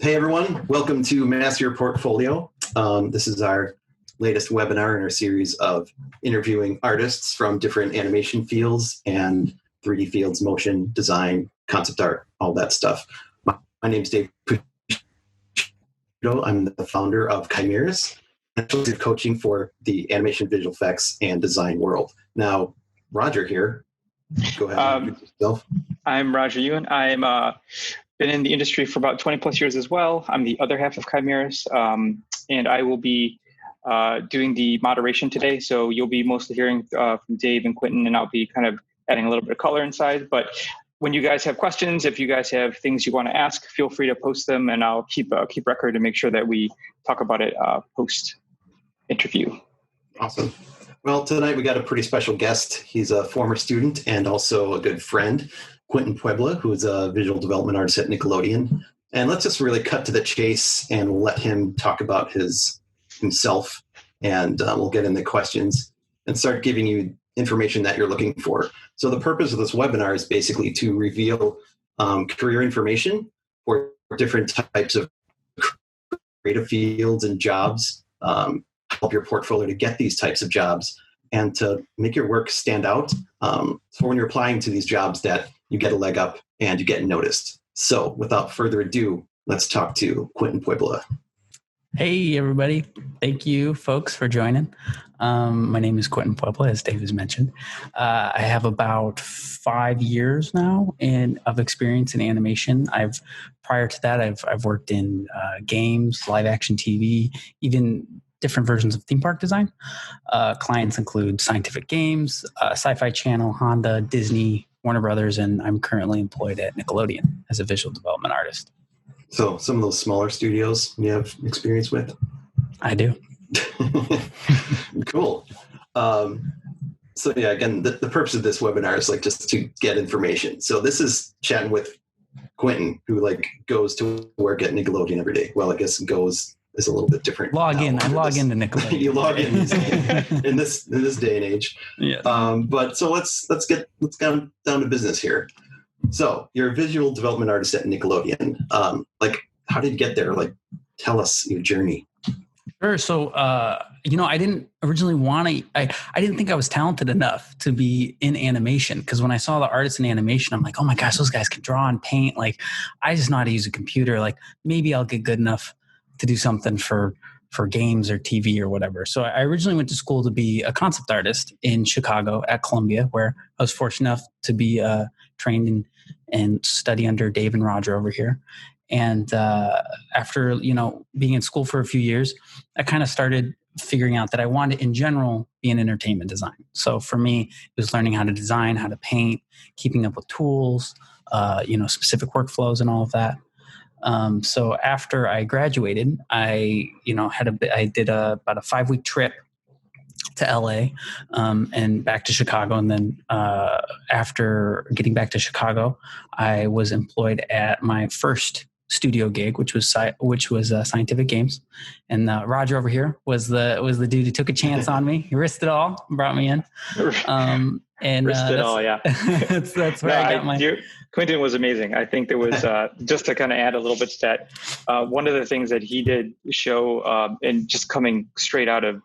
Hey everyone, welcome to Master Your Portfolio. This is our latest webinar in our series of interviewing artists from different animation fields and 3D fields, motion, design, concept art, all that stuff. My name is Dave Puccio. I'm the founder of Chimirus, coaching for the animation, visual effects, and design world. Now, Roger here. Go ahead and introduce yourself. I'm Roger Ewan. I'm been in the industry for about 20 plus years as well. I'm the other half of Chimirus, and I will be doing the moderation today. So you'll be mostly hearing from Dave and Quintin, and I'll be kind of adding a little bit of color inside. But when you guys have questions, if you guys have things you want to ask, feel free to post them, and I'll keep record and make sure that we talk about it post interview. Awesome. Well, tonight we got a pretty special guest. He's a former student and also a good friend, Quintin Puebla, who is a visual development artist at Nickelodeon. And let's just really cut to the chase and we'll let him talk about himself, and we'll get into questions and start giving you information that you're looking for. So the purpose of this webinar is basically to reveal career information for different types of creative fields and jobs, help your portfolio to get these types of jobs and to make your work stand out. So when you're applying to these jobs that you get a leg up and you get noticed. So without further ado, let's talk to Quintin Puebla. Hey, everybody. Thank you, folks, for joining. My name is Quintin Puebla, as Dave has mentioned. I have about 5 years now of experience in animation. Prior to that, I've worked in games, live action TV, even different versions of theme park design. Clients include Scientific Games, Sci-Fi Channel, Honda, Disney, Warner Brothers, and I'm currently employed at Nickelodeon as a visual development artist. So some of those smaller studios you have experience with? I do. Cool. So yeah, again, the purpose of this webinar is like just to get information. So this is chatting with Quintin, who like goes to work at Nickelodeon every day. Well, I guess goes is a little bit different. I log into Nickelodeon. You log in in this day and age. Yeah. But so let's get down to business here. So you're a visual development artist at Nickelodeon. Like, how did you get there? Like, tell us your journey. Sure. So, I didn't originally want to. I didn't think I was talented enough to be in animation, because when I saw the artists in animation, I'm like, oh my gosh, those guys can draw and paint. Like, I just know how to use a computer. Like, maybe I'll get good enough to do something for games or TV or whatever. So I originally went to school to be a concept artist in Chicago at Columbia, where I was fortunate enough to be trained and study under Dave and Roger over here. And after, being in school for a few years, I kind of started figuring out that I wanted, in general, be in entertainment design. So for me, it was learning how to design, how to paint, keeping up with tools, specific workflows and all of that. So after I graduated, I did about a 5-week trip to LA and back to Chicago. And then after getting back to Chicago, I was employed at my first studio gig, which was Scientific Games. And Roger over here was the dude who took a chance on me. He risked it all, brought me in. And risked it all, yeah. that's where I got my... Quintin was amazing. I think there was, just to kind of add a little bit to that, one of the things that he did show, and just coming straight out of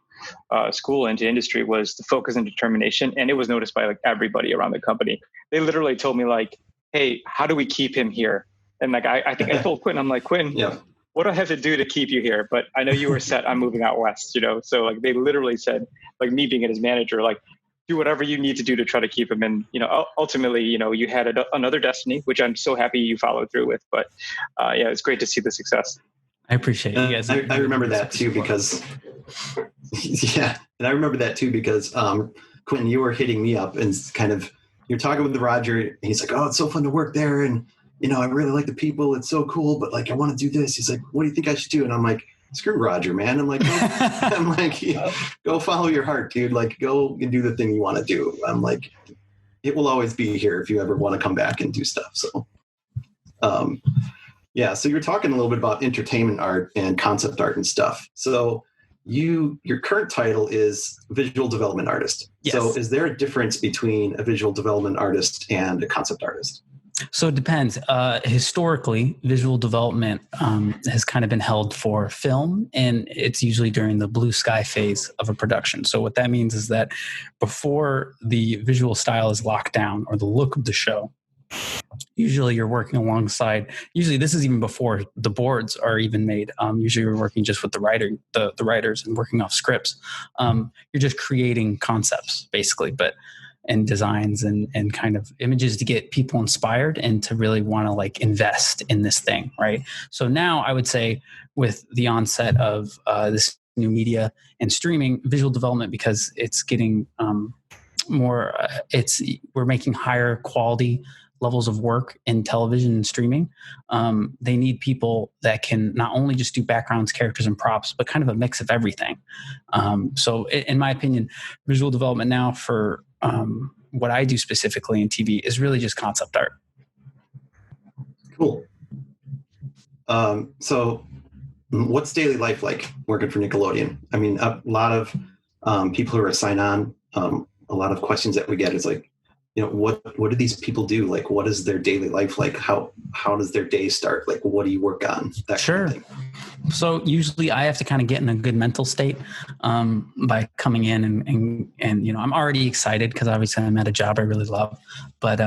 school into industry, was the focus and determination. And it was noticed by like everybody around the company. They literally told me like, hey, how do we keep him here? And like, I think I told Quintin, I'm like, Quintin, yeah, what do I have to do to keep you here? But I know you were set on moving out west, So like, they literally said, like me being his manager, like, do whatever you need to do to try to keep him. And, ultimately, you had another destiny, which I'm so happy you followed through with. But yeah, it's great to see the success. I appreciate it. You guys. I remember that too, because Quintin, you were hitting me up and kind of, you're talking with Roger and he's like, oh, it's so fun to work there. And, I really like the people. It's so cool. But like, I want to do this. He's like, what do you think I should do? And I'm like, screw Roger, man. I'm like, go follow your heart, dude. Like, go and do the thing you want to do. I'm like, it will always be here if you ever want to come back and do stuff. So, yeah. So you're talking a little bit about entertainment art and concept art and stuff. So your current title is visual development artist. Yes. So is there a difference between a visual development artist and a concept artist? So it depends. Historically, visual development has kind of been held for film, and it's usually during the blue sky phase of a production. So what that means is that before the visual style is locked down or the look of the show, usually you're working alongside, usually this is even before the boards are even made. Usually you're working just with the writers and working off scripts. You're just creating concepts basically, and designs and kind of images to get people inspired and to really want to like invest in this thing. Right. So now I would say with the onset of this new media and streaming, visual development, because it's getting more, we're making higher quality levels of work in television and streaming. They need people that can not only just do backgrounds, characters, and props, but kind of a mix of everything. So in my opinion, visual development now for what I do specifically in TV is really just concept art. Cool. So what's daily life like working for Nickelodeon? I mean, a lot of people who are sign on, a lot of questions that we get is like, what do these people do? Like, what is their daily life like? How does their day start? Like, what do you work on? That sure. Kind of thing. So usually I have to kind of get in a good mental state by coming in and I'm already excited because obviously I'm at a job I really love, but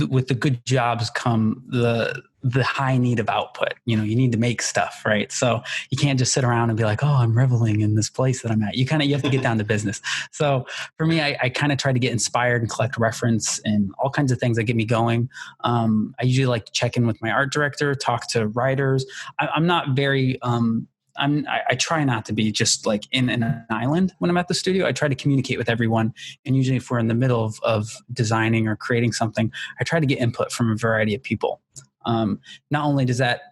with the good jobs come the high need of output. You need to make stuff, right? So you can't just sit around and be like, oh, I'm reveling in this place that I'm at. You have to get down to business. So for me, I kind of try to get inspired and collect reference and all kinds of things that get me going. I usually like to check in with my art director, talk to writers. I'm not very, I try not to be just like in an island when I'm at the studio. I try to communicate with everyone. And usually if we're in the middle of designing or creating something, I try to get input from a variety of people. Not only does that,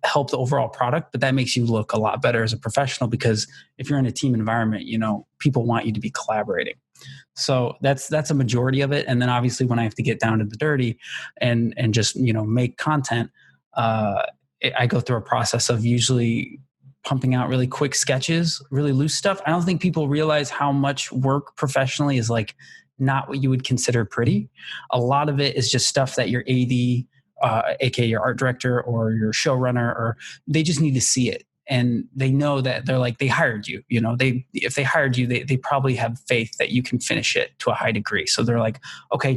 help the overall product, but that makes you look a lot better as a professional, because if you're in a team environment, people want you to be collaborating. So that's a majority of it. And then obviously when I have to get down to the dirty and just, make content, I go through a process of usually pumping out really quick sketches, really loose stuff. I don't think people realize how much work professionally is like not what you would consider pretty. A lot of it is just stuff that your AD, aka your art director or your showrunner, or they just need to see it. And they know that they hired you, if they hired you, they probably have faith that you can finish it to a high degree. So they're like, okay,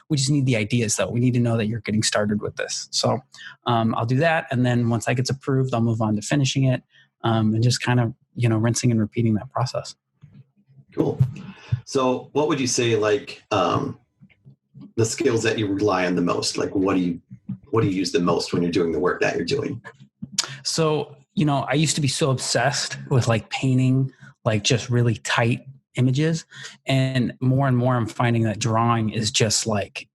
we just need the ideas though. We need to know that you're getting started with this. So I'll do that. And then once that gets approved, I'll move on to finishing it and just kind of, rinsing and repeating that process. Cool. So what would you say, like, the skills that you rely on the most? Like, what do you use the most when you're doing the work that you're doing? So, I used to be so obsessed with like painting, like just really tight images. And more I'm finding that drawing is just like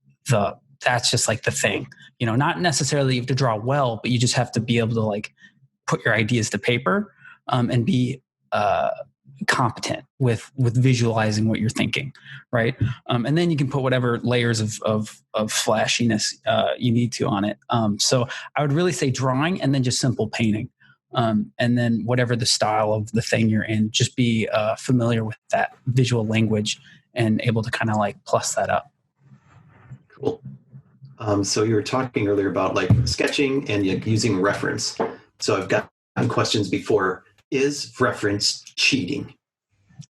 that's just like the thing, not necessarily you have to draw well, but you just have to be able to like put your ideas to paper and be competent with visualizing what you're thinking, right? And then you can put whatever layers of flashiness you need to on it. So I would really say drawing and then just simple painting. And then whatever the style of the thing you're in, just be familiar with that visual language and able to kind of like plus that up. Cool. So you were talking earlier about like sketching and using reference. So I've got questions before. Is reference cheating?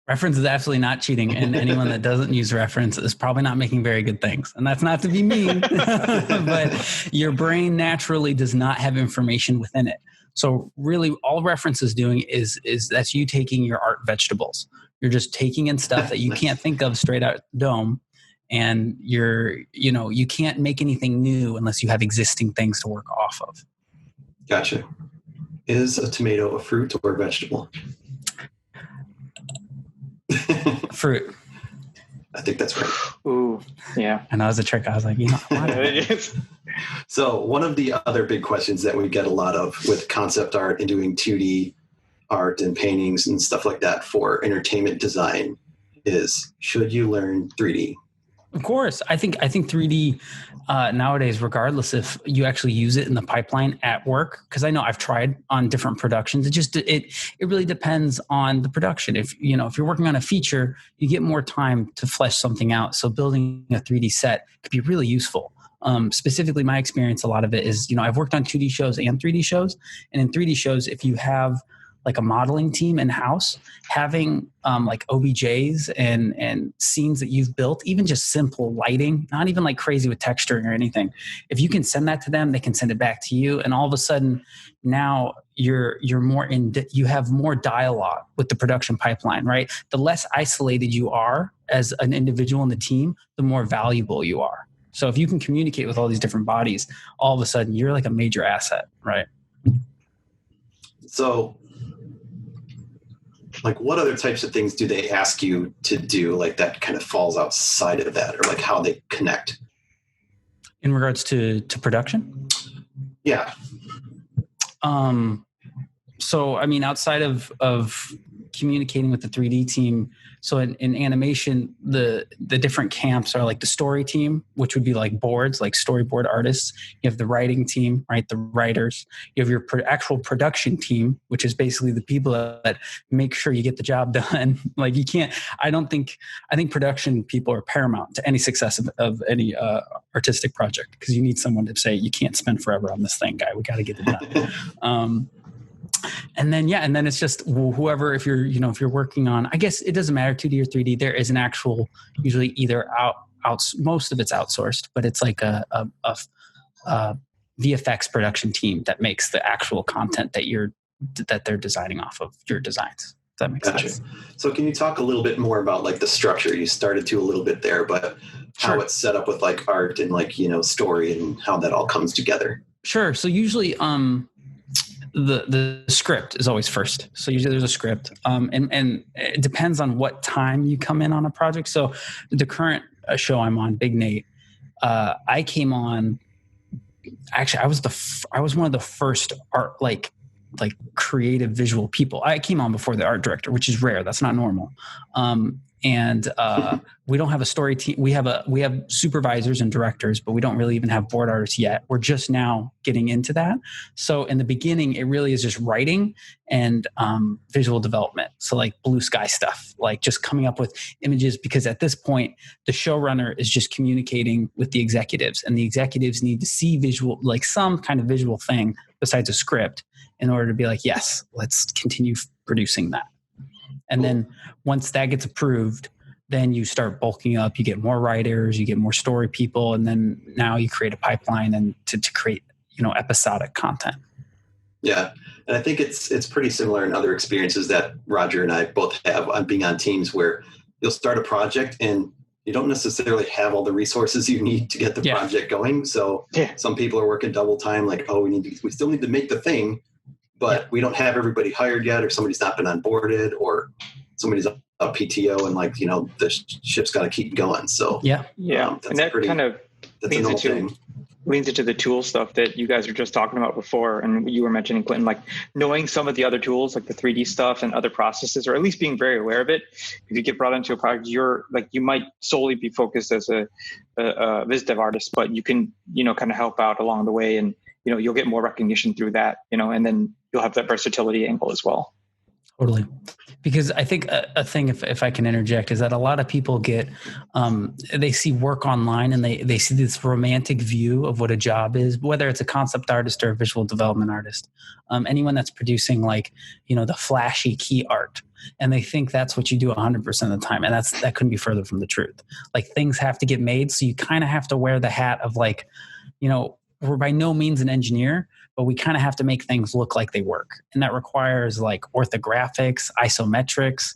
Reference is absolutely not cheating. And anyone that doesn't use reference is probably not making very good things. And that's not to be mean, but your brain naturally does not have information within it. So really all reference is doing is that's you taking your art vegetables. You're just taking in stuff that you can't think of straight out dome. And you can't make anything new unless you have existing things to work off of. Gotcha. Is a tomato a fruit or a vegetable? Fruit. I think that's right. Ooh, yeah. And that was a trick. I was like, So one of the other big questions that we get a lot of with concept art and doing 2D art and paintings and stuff like that for entertainment design is, should you learn 3D? Of course. I think 3D nowadays, regardless if you actually use it in the pipeline at work, because I know I've tried on different productions. It really depends on the production. If you're working on a feature, you get more time to flesh something out. So building a 3D set could be really useful. Specifically, my experience, a lot of it is, I've worked on 2D shows and 3D shows. And in 3D shows, if you have like a modeling team in-house, having like OBJs and scenes that you've built, even just simple lighting, not even like crazy with texturing or anything. If you can send that to them, they can send it back to you. And all of a sudden now you have more dialogue with the production pipeline, right? The less isolated you are as an individual in the team, the more valuable you are. So if you can communicate with all these different bodies, all of a sudden you're like a major asset, right? So, like, what other types of things do they ask you to do, like, that kind of falls outside of that, or like how they connect? In regards to production? Yeah. So, I mean, outside of communicating with the 3D team, so in animation, the different camps are like the story team, which would be like boards, like storyboard artists. You have the writing team, right? The writers. You have your actual production team, which is basically the people that make sure you get the job done. Like I think production people are paramount to any success of any artistic project, because you need someone to say, you can't spend forever on this thing, guy. We got to get it done. And then it's just whoever, if you're working on, I guess it doesn't matter 2D or 3D, there is an actual, usually either most of it's outsourced, but it's like a VFX production team that makes the actual content that they're designing off of your designs. Does that make sense? So can you talk a little bit more about like the structure? You started to a little bit there, but how it's set up with like art and like, story and how that all comes together. Sure. So usually, the script is always first. So usually there's a script, and it depends on what time you come in on a project. So the current show I'm on, Big Nate, I came on. Actually, I was one of the first art like creative visual people. I came on before the art director, which is rare. That's not normal. And we don't have a story team. We have supervisors and directors, but we don't really even have board artists yet. We're just now getting into that. So in the beginning, it really is just writing and visual development. So like blue sky stuff, like just coming up with images, because at this point, the showrunner is just communicating with the executives, and the executives need to see visual, like some kind of visual thing besides a script, in order to be like, yes, let's continue producing that. And then once that gets approved, then you start bulking up. You get more writers, you get more story people, and then now you create a pipeline and to create, episodic content. Yeah. And I think it's pretty similar in other experiences that Roger and I both have on being on teams where you'll start a project and you don't necessarily have all the resources you need to get the project going. So some people are working double time, like, we still need to make the thing, but we don't have everybody hired yet, or somebody's not been onboarded, or somebody's a PTO, and like, the ship's got to keep going. So that's and that kind of leans into the tool stuff that you guys were just talking about before, and you were mentioning, Quintin, like knowing some of the other tools, like the 3D stuff and other processes, or at least being very aware of it. If you get brought into a project, you might solely be focused as a viz dev artist, but you can kind of help out along the way, and you'll get more recognition through that, and then you'll have that versatility angle as well. Totally. Because I think a thing, if I can interject, is that a lot of people get, they see work online and they see this romantic view of what a job is, whether it's a concept artist or a visual development artist. Anyone that's producing like, the flashy key art, and they think that's what you do 100% of the time. And that couldn't be further from the truth. Like, things have to get made. So you kind of have to wear the hat of like, we're by no means an engineer, but we kind of have to make things look like they work. And that requires like orthographics, isometrics,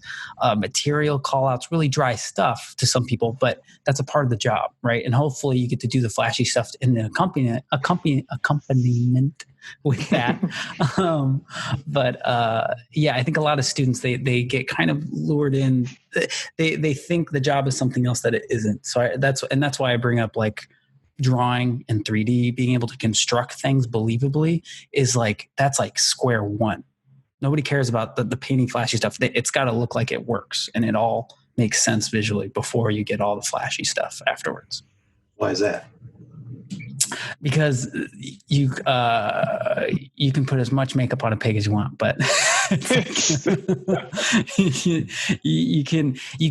material callouts, really dry stuff to some people, but that's a part of the job, right? And hopefully you get to do the flashy stuff in the accompaniment with that. I think a lot of students, they get kind of lured in. They think the job is something else that it isn't. So that's why I bring up like drawing in 3D, being able to construct things believably is like, that's like square one. Nobody cares about the painting flashy stuff. It's got to look like it works, and it all makes sense visually before you get all the flashy stuff afterwards. Why is that? Because you can put as much makeup on a pig as you want, but you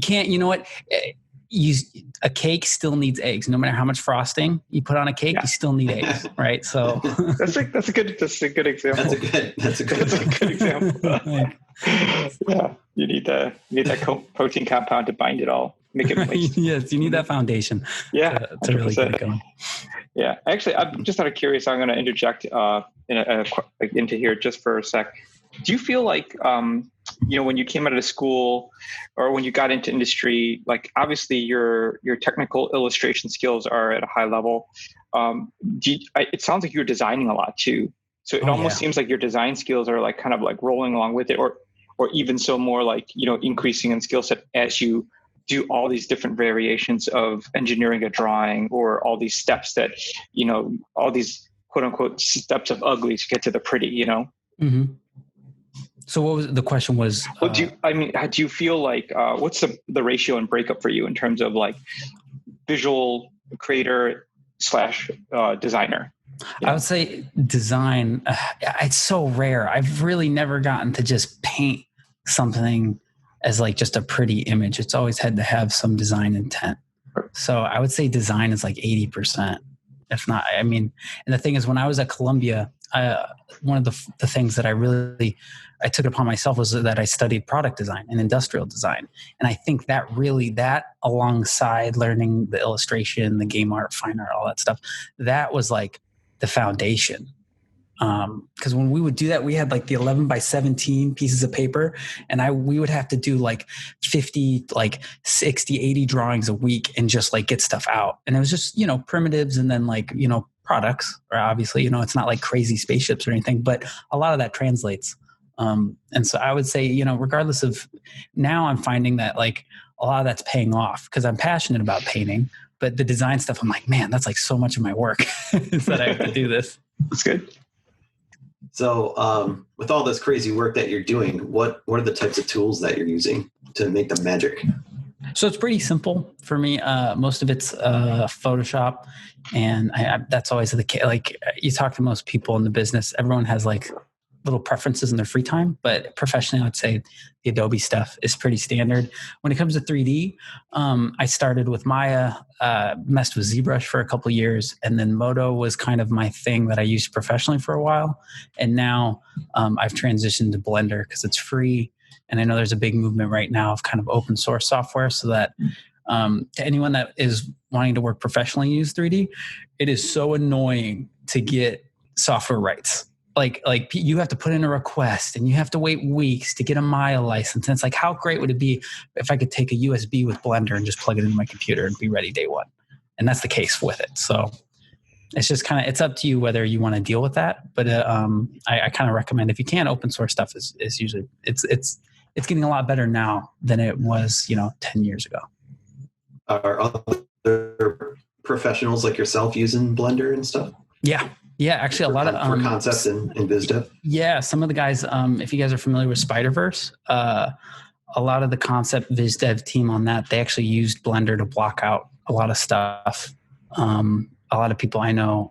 can't. You know what? A cake still needs eggs. No matter how much frosting you put on a cake, you still need eggs, right? So that's a good example. That's a good example. Yeah, you need that protein compound to bind it all, make it moist. Yes, you need that foundation. Yeah, to really get it going. Yeah, actually, I'm just out of curious. I'm going to interject into here just for a sec. Do you feel like, when you came out of school or when you got into industry, like obviously your technical illustration skills are at a high level. It sounds like you're designing a lot too. So it almost seems like your design skills are like kind of like rolling along with it, or even so more like, increasing in skill set as you do all these different variations of engineering a drawing, or all these steps that, all these quote unquote steps of ugly to get to the pretty, Mm-hmm. So what was the question was? Well, do you feel like, what's the ratio and breakup for you in terms of like visual creator / designer? I would say design. It's so rare. I've really never gotten to just paint something as like just a pretty image. It's always had to have some design intent. So I would say design is like 80%, if not. And the thing is, when I was at Columbia, one of the things that I took it upon myself was that I studied product design and industrial design. And I think that alongside learning the illustration, the game art, fine art, all that stuff, that was like the foundation. Because when we would do that, we had like the 11 by 17 pieces of paper, and we would have to do like 50, like 60, 80 drawings a week and just like get stuff out. And it was just, primitives, and then like, products, or obviously, it's not like crazy spaceships or anything, but a lot of that translates. And so I would say, regardless of, now I'm finding that like a lot of that's paying off because I'm passionate about painting, but the design stuff, I'm like, man, that's like so much of my work is that I have to do this. That's good. So with all this crazy work that you're doing, what are the types of tools that you're using to make the magic? So it's pretty simple for me. Most of it's Photoshop, and that's always the case. Like you talk to most people in the business, everyone has like little preferences in their free time, but professionally, I would say the Adobe stuff is pretty standard. When it comes to 3D, I started with Maya, messed with ZBrush for a couple of years, and then Moto was kind of my thing that I used professionally for a while. And now I've transitioned to Blender because it's free. And I know there's a big movement right now of kind of open source software, so that to anyone that is wanting to work professionally use 3D, it is so annoying to get software rights. Like you have to put in a request and you have to wait weeks to get a Maya license. And it's like, how great would it be if I could take a USB with Blender and just plug it into my computer and be ready day one? And that's the case with it. So it's just it's up to you whether you want to deal with that. But I kind of recommend, if you can, open source stuff is usually, it's getting a lot better now than it was, 10 years ago. Are other professionals like yourself using Blender and stuff? Yeah, actually a lot of for concepts and biz dev. Yeah, some of the guys, if you guys are familiar with Spider-Verse, a lot of the concept biz dev team on that, they actually used Blender to block out a lot of stuff. A lot of people I know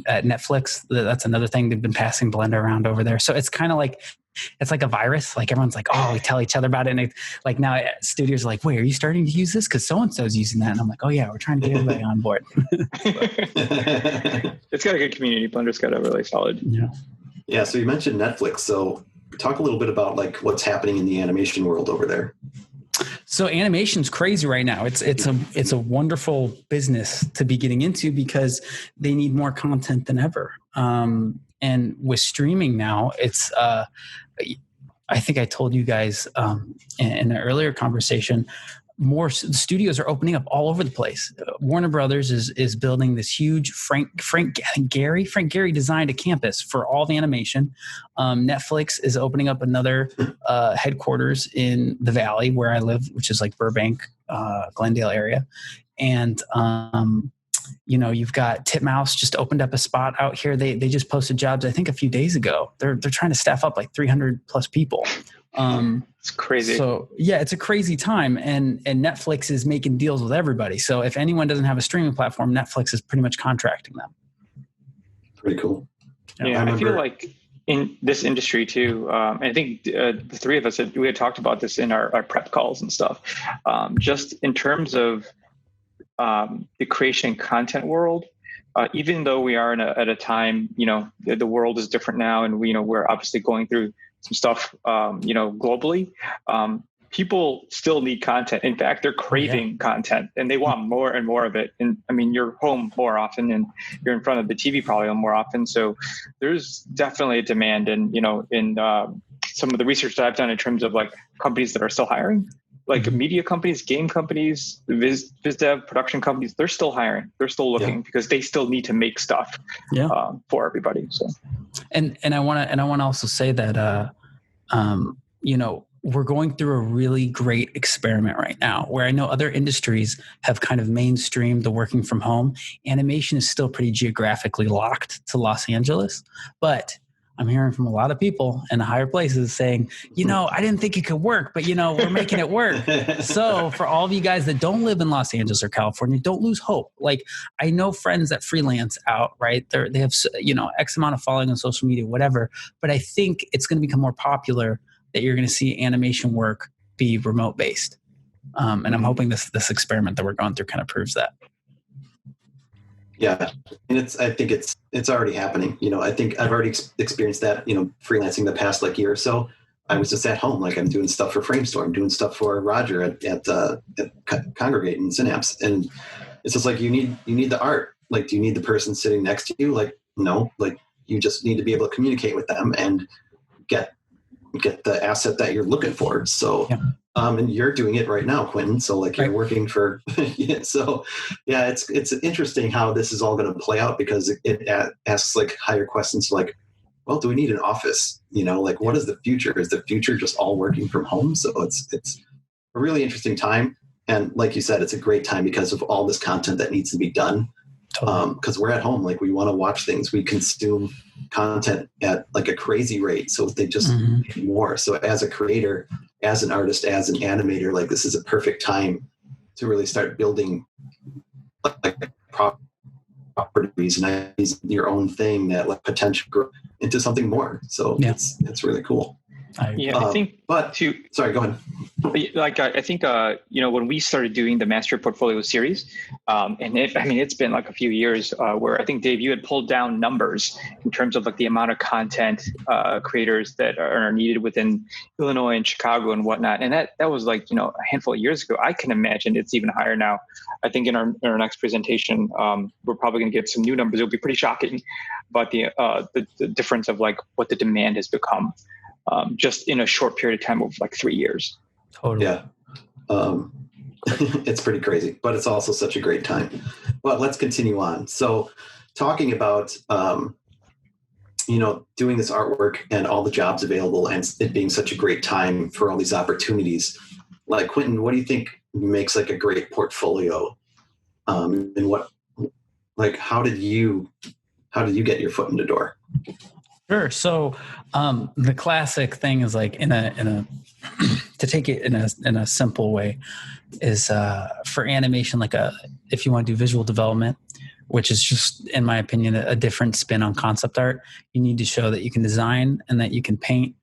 at Netflix, that's another thing, they've been passing Blender around over there. So it's kind of like, it's like a virus. Like everyone's like, oh, we tell each other about it. And like now studios are like, wait, are you starting to use this? Because so-and-so's using that. And I'm like, oh yeah, we're trying to get everybody on board. It's got a good community. Blender's got a really solid. Yeah. So you mentioned Netflix. So talk a little bit about like what's happening in the animation world over there. So animation's crazy right now. It's a wonderful business to be getting into because they need more content than ever. And with streaming now, it's I think I told you guys in an earlier conversation, more studios are opening up all over the place. Warner Brothers is building this huge Frank Gehry designed a campus for all the animation. Netflix is opening up another headquarters in the Valley where I live, which is like Burbank, Glendale area. And You've got Titmouse just opened up a spot out here. They just posted jobs, I think, a few days ago. They're trying to staff up like 300 plus people. It's crazy. So yeah, it's a crazy time, and Netflix is making deals with everybody. So if anyone doesn't have a streaming platform, Netflix is pretty much contracting them. Pretty cool. Yeah, I feel like in this industry too, I think the three of us, we had talked about this in our prep calls and stuff. Just in terms of the creation and content world, even though we are at a time, the world is different now, and we're obviously going through some stuff, globally. People still need content. In fact, they're craving content, and they want more and more of it. And I mean, you're home more often, and you're in front of the TV probably more often. So there's definitely a demand. And in some of the research that I've done in terms of like companies that are still hiring, like media companies, game companies, biz dev, production companies, they're still hiring. They're still looking because they still need to make stuff for everybody. So, and I want to also say that we're going through a really great experiment right now, where I know other industries have kind of mainstreamed the working from home. Animation is still pretty geographically locked to Los Angeles, but I'm hearing from a lot of people in higher places saying, I didn't think it could work, but we're making it work. So for all of you guys that don't live in Los Angeles or California, don't lose hope. Like, I know friends that freelance out, right? They have, X amount of following on social media, whatever. But I think it's going to become more popular that you're going to see animation work be remote based. And I'm hoping this experiment that we're going through kind of proves that. Yeah. And I think it's already happening. I think I've already experienced that, freelancing the past year or so. I was just at home. Like, I'm doing stuff for Framestore. I'm doing stuff for Roger at Congregate and Synapse. And it's just like, you need the art. Like, do you need the person sitting next to you? Like, no, like, you just need to be able to communicate with them and get the asset that you're looking for. So, and you're doing it right now, Quintin. So you're working for, so yeah, it's interesting how this is all going to play out, because it asks higher questions like, well, do we need an office? What is the future? Is the future just all working from home? So it's a really interesting time. And like you said, it's a great time because of all this content that needs to be done. Because we're at home, we want to watch things. We consume content at a crazy rate, so they just need more. So as a creator, as an artist, as an animator, this is a perfect time to really start building properties and your own thing that potentially grow into something more. So it's really cool. I think, sorry, go ahead. I think, when we started doing the Master Portfolio series, and it's been a few years where I think, Dave, you had pulled down numbers in terms of the amount of content creators that are needed within Illinois and Chicago and whatnot. And that was a handful of years ago. I can imagine it's even higher now. I think in our next presentation, we're probably going to get some new numbers. It'll be pretty shocking about the difference of what the demand has become. Just in a short period of time of 3 years. Totally. Yeah. It's pretty crazy, but it's also such a great time. But let's continue on. So talking about, doing this artwork and all the jobs available and it being such a great time for all these opportunities, Quintin, what do you think makes a great portfolio? And how did you get your foot in the door? Sure. So the classic thing is in a to take it in a simple way is for animation, if you want to do visual development, which is just, in my opinion, a different spin on concept art, you need to show that you can design and that you can paint.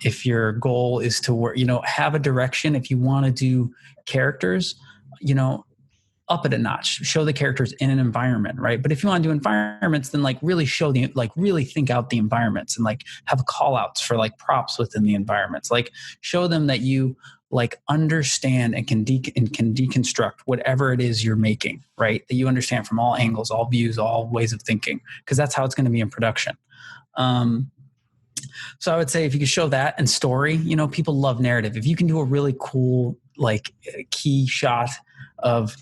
If your goal is to work, have a direction, if you want to do characters, up it a notch, show the characters in an environment, right? But if you want to do environments, then really show really think out the environments and have call outs for props within the environments, show them that you understand and can deconstruct whatever it is you're making, right? That you understand from all angles, all views, all ways of thinking, because that's how it's going to be in production. So I would say if you could show that and story, people love narrative. If you can do a really cool, key shot of,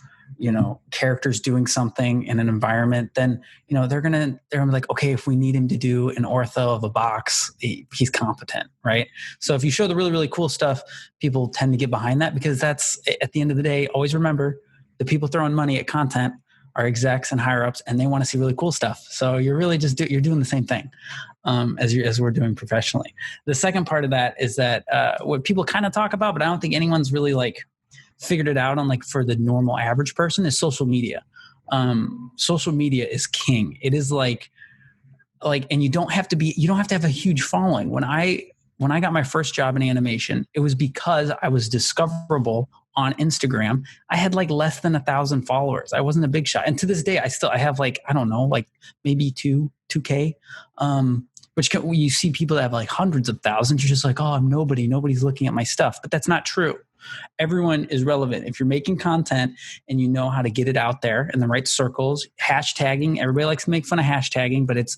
characters doing something in an environment, then, they're gonna be like, okay, if we need him to do an ortho of a box, he's competent, right? So if you show the really, really cool stuff, people tend to get behind that, because that's, at the end of the day, always remember, the people throwing money at content our execs and higher ups, and they want to see really cool stuff. So you're really just you're doing the same thing as we're doing professionally. The second part of that is that what people kind of talk about, but I don't think anyone's really like figured it out on like for the normal average person, is social media. Social media is king. It is like, and you don't have to have a huge following. When I got my first job in animation, it was because I was discoverable on Instagram. I had like less than 1,000 followers. I wasn't a big shot. And to this day, I have like, I don't know, like maybe 2K, you see people that have like hundreds of thousands. You're just like, oh, I'm nobody. Nobody's looking at my stuff. But that's not true. Everyone is relevant. If you're making content and you know how to get it out there in the right circles, hashtagging, everybody likes to make fun of hashtagging, but it's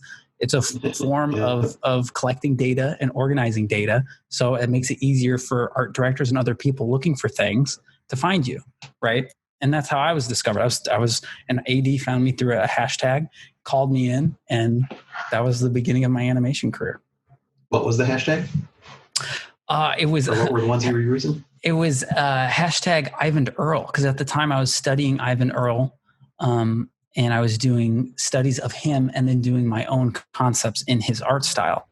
a form of collecting data and organizing data. So it makes it easier for art directors and other people looking for things to find you, right? And that's how I was discovered. I was an AD found me through a hashtag, called me in, and that was the beginning of my animation career. What was the hashtag? It was. Or what were the ones you were using? It was hashtag Ivan Earl, because at the time I was studying Ivan Earl, and I was doing studies of him and then doing my own concepts in his art style.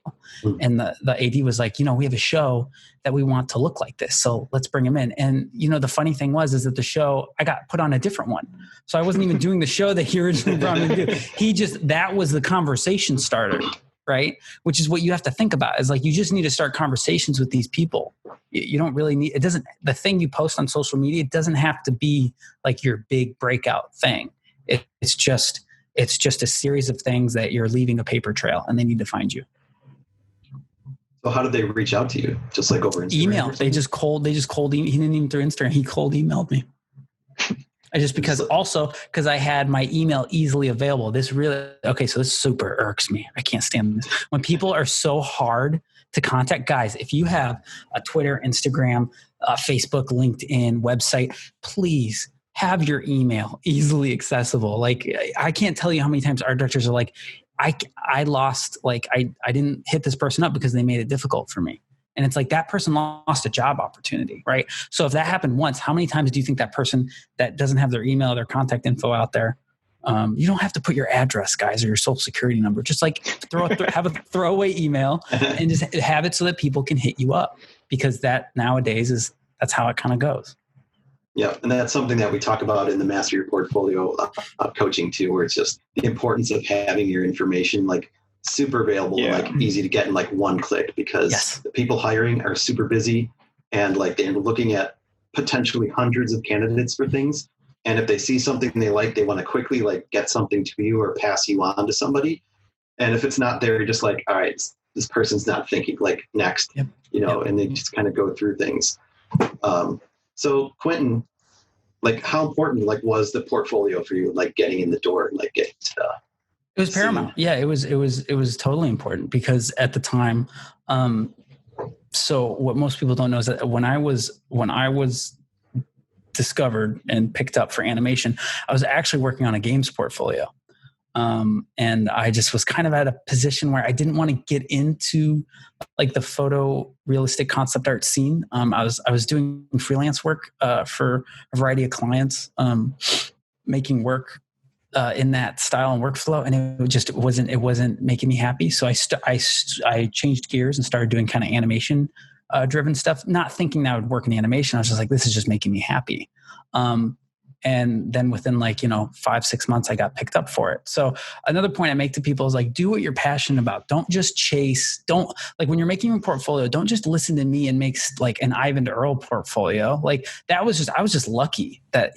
And the AD was like, we have a show that we want to look like this, so let's bring him in. And the funny thing is that the show, I got put on a different one, so I wasn't even doing the show that he originally brought me to do. That was the conversation starter, right? Which is what you have to think about, is like, you just need to start conversations with these people. You don't really need, the thing you post on social media, it doesn't have to be like your big breakout thing. It's just a series of things that you're leaving a paper trail, and they need to find you. So how did they reach out to you? Just like over Instagram? Email. They just cold. He didn't even through Instagram. He cold emailed me. Because I had my email easily available. So this super irks me. I can't stand this. When people are so hard to contact, guys, if you have a Twitter, Instagram, Facebook, LinkedIn, website, please have your email easily accessible. Like, I can't tell you how many times art directors are like, I lost, like, I didn't hit this person up because they made it difficult for me. And it's like, that person lost a job opportunity, right? So if that happened once, how many times do you think that person that doesn't have their email, their contact info out there? You don't have to put your address, guys, or your social security number. Just like have a throwaway email and just have it so that people can hit you up, because that nowadays that's how it kind of goes. Yeah, and that's something that we talk about in the Master Your Portfolio coaching too, where it's just the importance of having your information like super available and like easy to get in like one click, because the people hiring are super busy and like they're looking at potentially hundreds of candidates for things. And if they see something they like, they want to quickly like get something to you or pass you on to somebody. And if it's not there, you're just like, all right, this person's not thinking, like, next, and they just kind of go through things. So Quintin, like, how important like was the portfolio for you, like getting in the door, like getting to it was paramount. Yeah, it was totally important, because at the time, so what most people don't know is that when I was discovered and picked up for animation, I was actually working on a games portfolio. And I just was kind of at a position where I didn't want to get into like the photo realistic concept art scene. I was doing freelance work for a variety of clients, making work in that style and workflow, and it wasn't making me happy. So I changed gears and started doing kind of animation driven stuff, not thinking that would work in animation. I was just like, this is just making me happy. And then within 5-6 months, I got picked up for it. So another point I make to people is like, do what you're passionate about. Don't just when you're making your portfolio, don't just listen to me and make like an Ivan Earl portfolio. Like I was just lucky that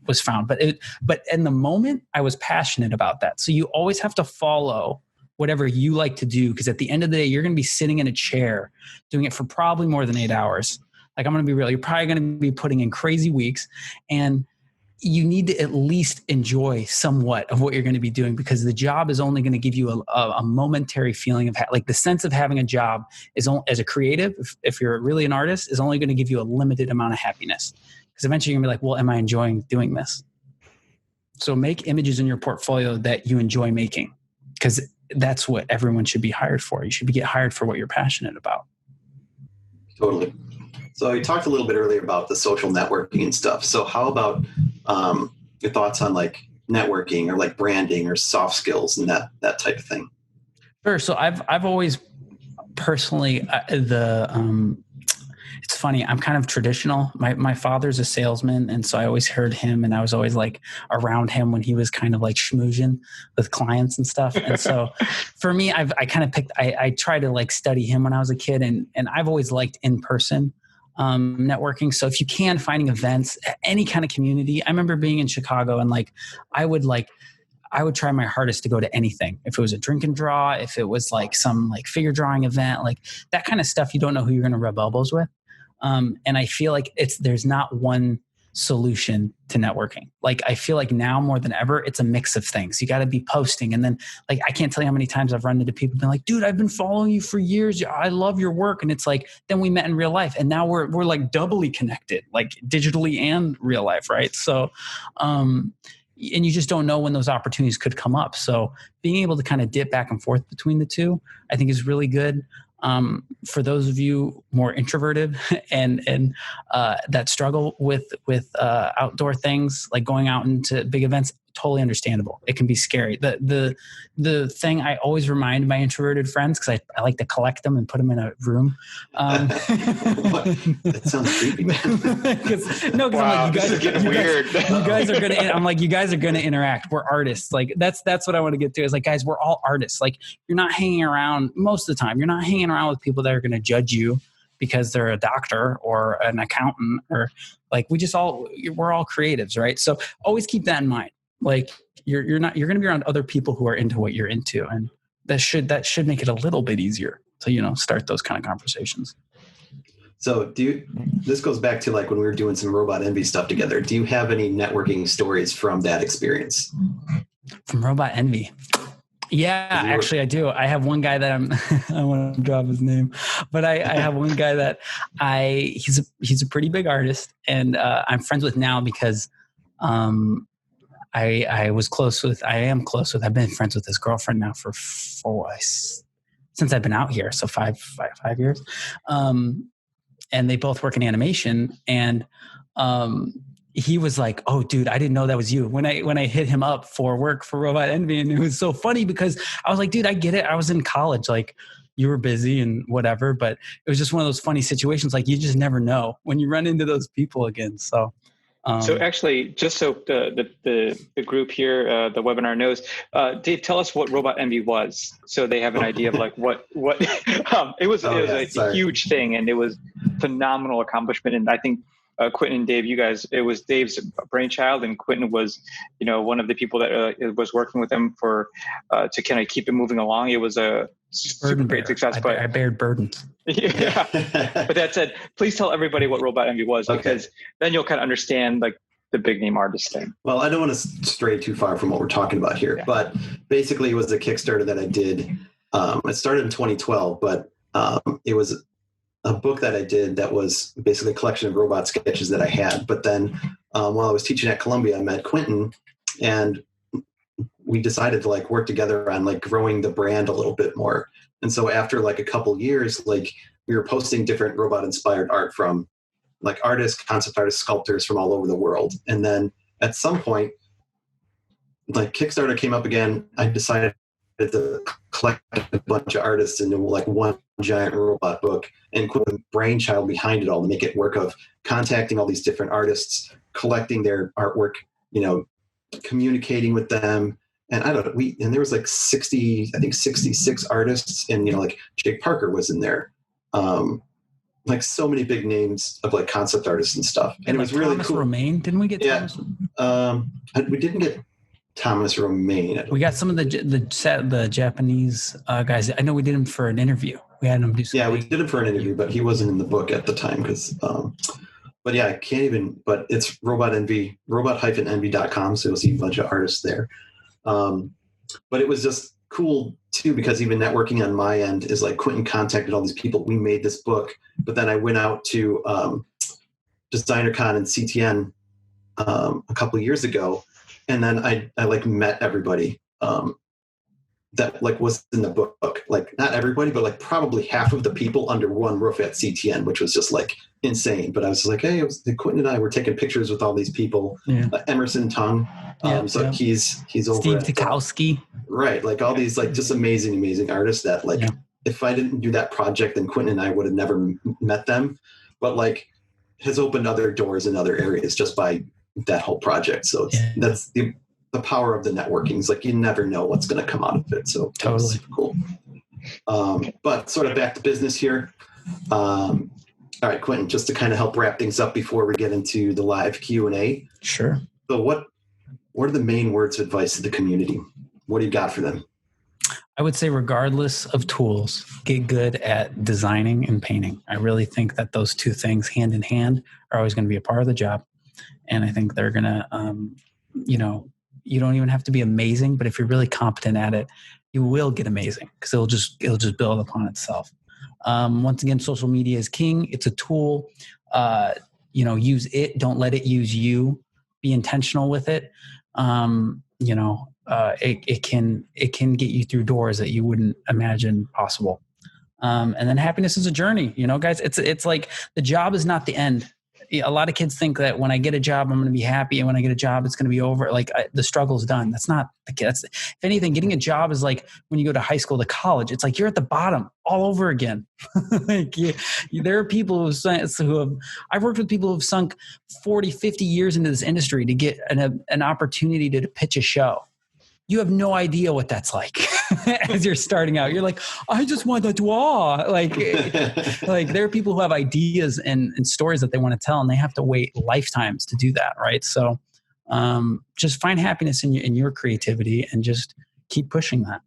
was found. But in the moment, I was passionate about that. So you always have to follow whatever you like to do, because at the end of the day, you're going to be sitting in a chair doing it for probably more than 8 hours. Like, I'm going to be real. You're probably going to be putting in crazy weeks, and you need to at least enjoy somewhat of what you're going to be doing, because the job is only going to give you a momentary feeling of like the sense of having a job is as a creative. If you're really an artist, is only going to give you a limited amount of happiness, because eventually you're going to be like, well, am I enjoying doing this? So make images in your portfolio that you enjoy making, because that's what everyone should be hired for. You should get hired for what you're passionate about. Totally. So you talked a little bit earlier about the social networking and stuff. So how about your thoughts on like networking or like branding or soft skills and that type of thing? Sure. So I've always personally it's funny. I'm kind of traditional. My father's a salesman, and so I always heard him, and I was always like around him when he was kind of like schmoozing with clients and stuff. And so for me, I kind of picked. I tried to like study him when I was a kid, and I've always liked in person networking. So if you can, finding events, any kind of community. I remember being in Chicago, and I would try my hardest to go to anything. If it was a drink and draw, if it was like some like figure drawing event, like that kind of stuff, you don't know who you're going to rub elbows with. And I feel like there's not one solution to networking. Like I feel like now more than ever, it's a mix of things. You got to be posting. And then like, I can't tell you how many times I've run into people being like, dude, I've been following you for years. I love your work. And it's like, then we met in real life and now we're like doubly connected, like digitally and real life. Right. So, and you just don't know when those opportunities could come up. So being able to kind of dip back and forth between the two, I think is really good. For those of you more introverted and that struggle with outdoor things, like going out into big events, totally understandable. It can be scary. The thing I always remind my introverted friends, because I like to collect them and put them in a room. That sounds creepy, man. No, because wow, I'm like, you guys are going to interact. We're artists. Like that's what I want to get to is like, guys, we're all artists. Like you're not hanging around most of the time. You're not hanging around with people that are going to judge you because they're a doctor or an accountant or like we're all creatives, right? So always keep that in mind. Like you're going to be around other people who are into what you're into, and that should make it a little bit easier to start those kind of conversations. So this goes back to like when we were doing some Robot Envy stuff together. Do you have any networking stories from that experience? From Robot Envy? Yeah, actually I do. I have one guy that I want to drop his name, but I have one guy that he's a pretty big artist, and I'm friends with now because I am close with, I've been friends with his girlfriend now for since I've been out here. So five years. And they both work in animation. And he was like, oh dude, I didn't know that was you when I hit him up for work for Robot Envy. And it was so funny because I was like, dude, I get it. I was in college. Like you were busy and whatever, but it was just one of those funny situations. Like you just never know when you run into those people again. So actually, just so the group here, the webinar knows, Dave, tell us what Robot Envy was, so they have an idea of like what it was. It was a huge thing, and it was phenomenal accomplishment. And I think Quintin and Dave, it was Dave's brainchild, and Quintin was, one of the people that was working with him for to kind of keep it moving along. It was a super great success. I bared burdens. Yeah. But that said, please tell everybody what Robot Envy was, because then you'll kind of understand like the big name artist thing. Well, I don't want to stray too far from what we're talking about here, but basically it was a Kickstarter that I did. It started in 2012, but it was a book that I did that was basically a collection of robot sketches that I had. But then while I was teaching at Columbia, I met Quintin, and we decided to like work together on like growing the brand a little bit more. And so after like a couple years, like we were posting different robot inspired art from like artists, concept artists, sculptors from all over the world. And then at some point, like Kickstarter came up again. I decided to collect a bunch of artists into like one giant robot book and put the brainchild behind it all to make it work of contacting all these different artists, collecting their artwork, communicating with them. And I don't know, and there was like 66 artists, and like Jake Parker was in there. Like so many big names of like concept artists and stuff. And it was really Thomas cool. Romaine, didn't we get Thomas? We didn't get Thomas Romaine. We got some of the Japanese guys. I know we did him for an interview. We had him do something. Yeah, we did him for an interview, but he wasn't in the book at the time because but yeah, I can't even, but it's Robot Envy, robot-envy.com. So you'll see a bunch of artists there. But it was just cool too, because even networking on my end is like Quintin contacted all these people. We made this book, but then I went out to DesignerCon and CTN a couple of years ago. And then I like met everybody that like was in the book. Like not everybody, but like probably half of the people under one roof at CTN, which was just like insane. But I was just like, hey, Quintin and I were taking pictures with all these people. Yeah. Emerson Tung. He's over Steve at Tukowski. Right. Like all these like just amazing artists that like if I didn't do that project, then Quintin and I would have never met them. But like has opened other doors in other areas just by that whole project. So that's the power of the networking. Is like you never know what's going to come out of it. So totally super cool. But sort of back to business here. All right, Quintin, just to kind of help wrap things up before we get into the live Q&A. Sure. So what are the main words of advice to the community? What do you got for them? I would say regardless of tools, get good at designing and painting. I really think that those two things hand in hand are always going to be a part of the job. And I think they're going to, you don't even have to be amazing, but if you're really competent at it, you will get amazing because it'll just build upon itself. Once again, social media is king. It's a tool. Use it. Don't let it use you. Be intentional with it. It can get you through doors that you wouldn't imagine possible. And then happiness is a journey, guys. It's like the job is not the end. A lot of kids think that when I get a job, I'm going to be happy. And when I get a job, it's going to be over. Like the struggle's done. That's not the case. If anything, getting a job is like when you go to high school to college, it's like you're at the bottom all over again. There are people I've worked with people who've sunk 40, 50 years into this industry to get an opportunity to pitch a show. You have no idea what that's like as you're starting out. You're like, I just want to draw. Like there are people who have ideas and stories that they want to tell, and they have to wait lifetimes to do that, right? So just find happiness in your creativity and just keep pushing that.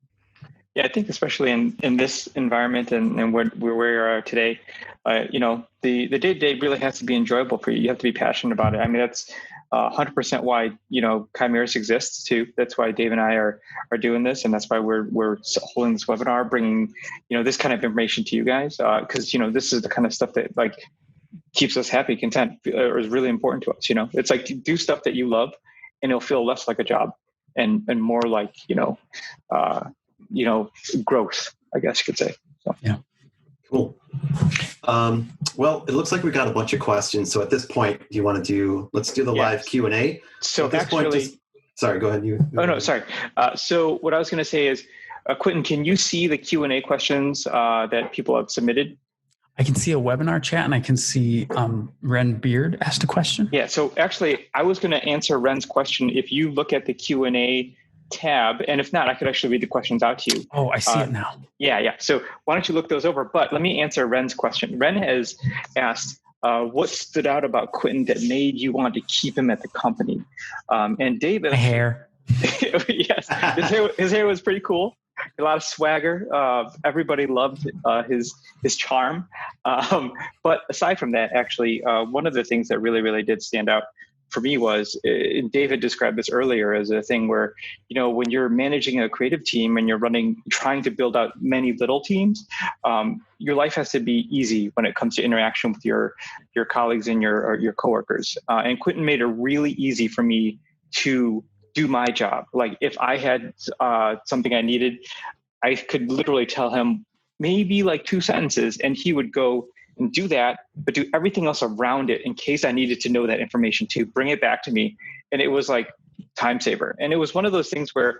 Yeah, I think especially in this environment and where we are today, the day-to-day really has to be enjoyable for you. You have to be passionate about it. I mean, that's 100% why, Chimirus exists too. That's why Dave and I are doing this. And that's why we're holding this webinar, bringing, this kind of information to you guys. Cause this is the kind of stuff that like keeps us happy, content, or is really important to us. It's like do stuff that you love and it'll feel less like a job and more like, growth, I guess you could say. So, yeah. Cool. Well, it looks like we got a bunch of questions. So at this point, let's do the live Q&A. So at this point, sorry, go ahead. Sorry. So what I was going to say is, Quintin, can you see the Q&A questions that people have submitted? I can see a webinar chat and I can see Ren Beard asked a question. Yeah. So actually, I was going to answer Ren's question. If you look at the Q&A tab, and if not, I could actually read the questions out to you. Oh, I see it now. Yeah. So why don't you look those over? But let me answer Ren's question. Ren has asked, what stood out about Quintin that made you want to keep him at the company? And David, my hair. Yes, his hair was pretty cool. A lot of swagger. Everybody loved his charm. But aside from that, actually, one of the things that really did stand out for me was, David described this earlier as a thing where, when you're managing a creative team and you're trying to build out many little teams, your life has to be easy when it comes to interaction with your colleagues and your coworkers. And Quintin made it really easy for me to do my job. Like if I had something I needed, I could literally tell him maybe like 2 sentences and he would go and do that, but do everything else around it in case I needed to know that information too, bring it back to me. And it was like time saver. And it was one of those things where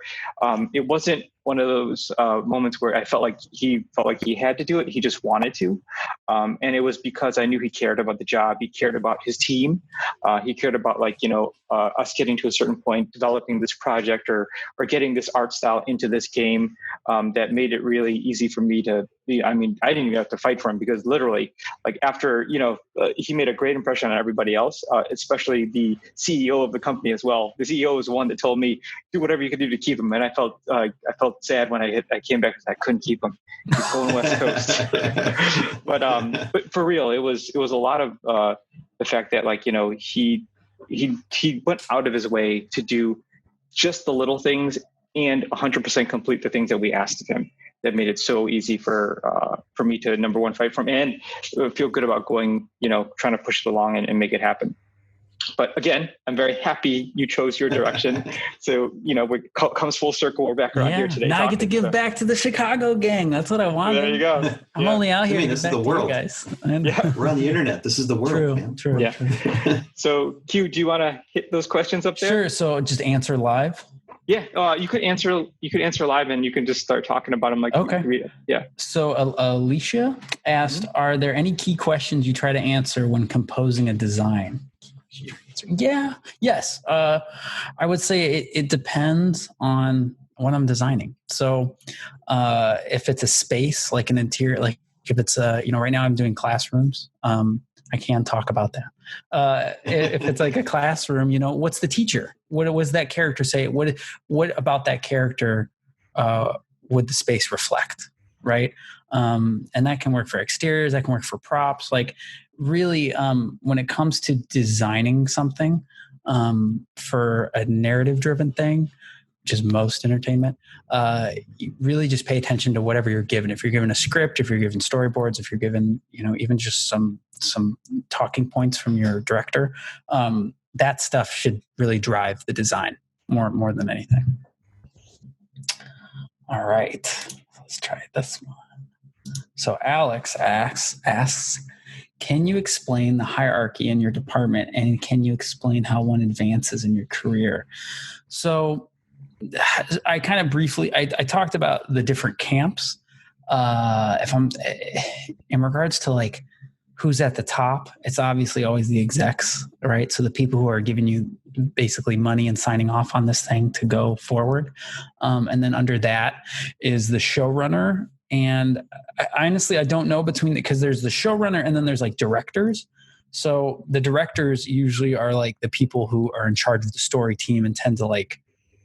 it wasn't one of those moments where I felt like he had to do it. He just wanted to. And it was because I knew he cared about the job. He cared about his team. He cared about us getting to a certain point, developing this project or getting this art style into this game that made it really easy for me to be. I mean, I didn't even have to fight for him because literally after, he made a great impression on everybody else, especially the CEO of the company as well. The CEO was the one that told me, do whatever you can do to keep him. And I felt sad when I came back because I couldn't keep him. He's going West Coast. But for real, it was a lot of the fact that he went out of his way to do just the little things and 100% complete the things that we asked of him. That made it so easy for me to, number one, fight for him and feel good about going, trying to push it along and make it happen. But again, I'm very happy you chose your direction. So, comes full circle. We're back around here today. Now I get to give back to the Chicago gang. That's what I wanted. There you go. I'm only out here. This is the world, guys. We're on the internet. This is the world, man. True. Yeah. So, Q, do you want to hit those questions up there? Sure. So just answer live. Yeah, you could answer live, and you can just start talking about them. Okay. Yeah. So Alicia asked, "Are there any key questions you try to answer when composing a design?" Yeah. Yes. I would say it depends on what I'm designing. So if it's a space, like an interior, like if it's right now I'm doing classrooms. I can talk about that. If it's like a classroom, what's the teacher? What was that character say? What about that character would the space reflect, right? And that can work for exteriors. That can work for props. Like really, when it comes to designing something for a narrative-driven thing, which is most entertainment, you really just pay attention to whatever you're given. If you're given a script, if you're given storyboards, if you're given, even just some talking points from your director, that stuff should really drive the design more than anything. All right, let's try this one. So Alex asks, can you explain the hierarchy in your department, and can you explain how one advances in your career? So I kind of briefly, I talked about the different camps. If I'm in regards to like who's at the top, it's obviously always the execs, right? So the people who are giving you basically money and signing off on this thing to go forward. And then under that is the showrunner. And honestly, I don't know because there's the showrunner and then there's like directors. So the directors usually are like the people who are in charge of the story team and tend to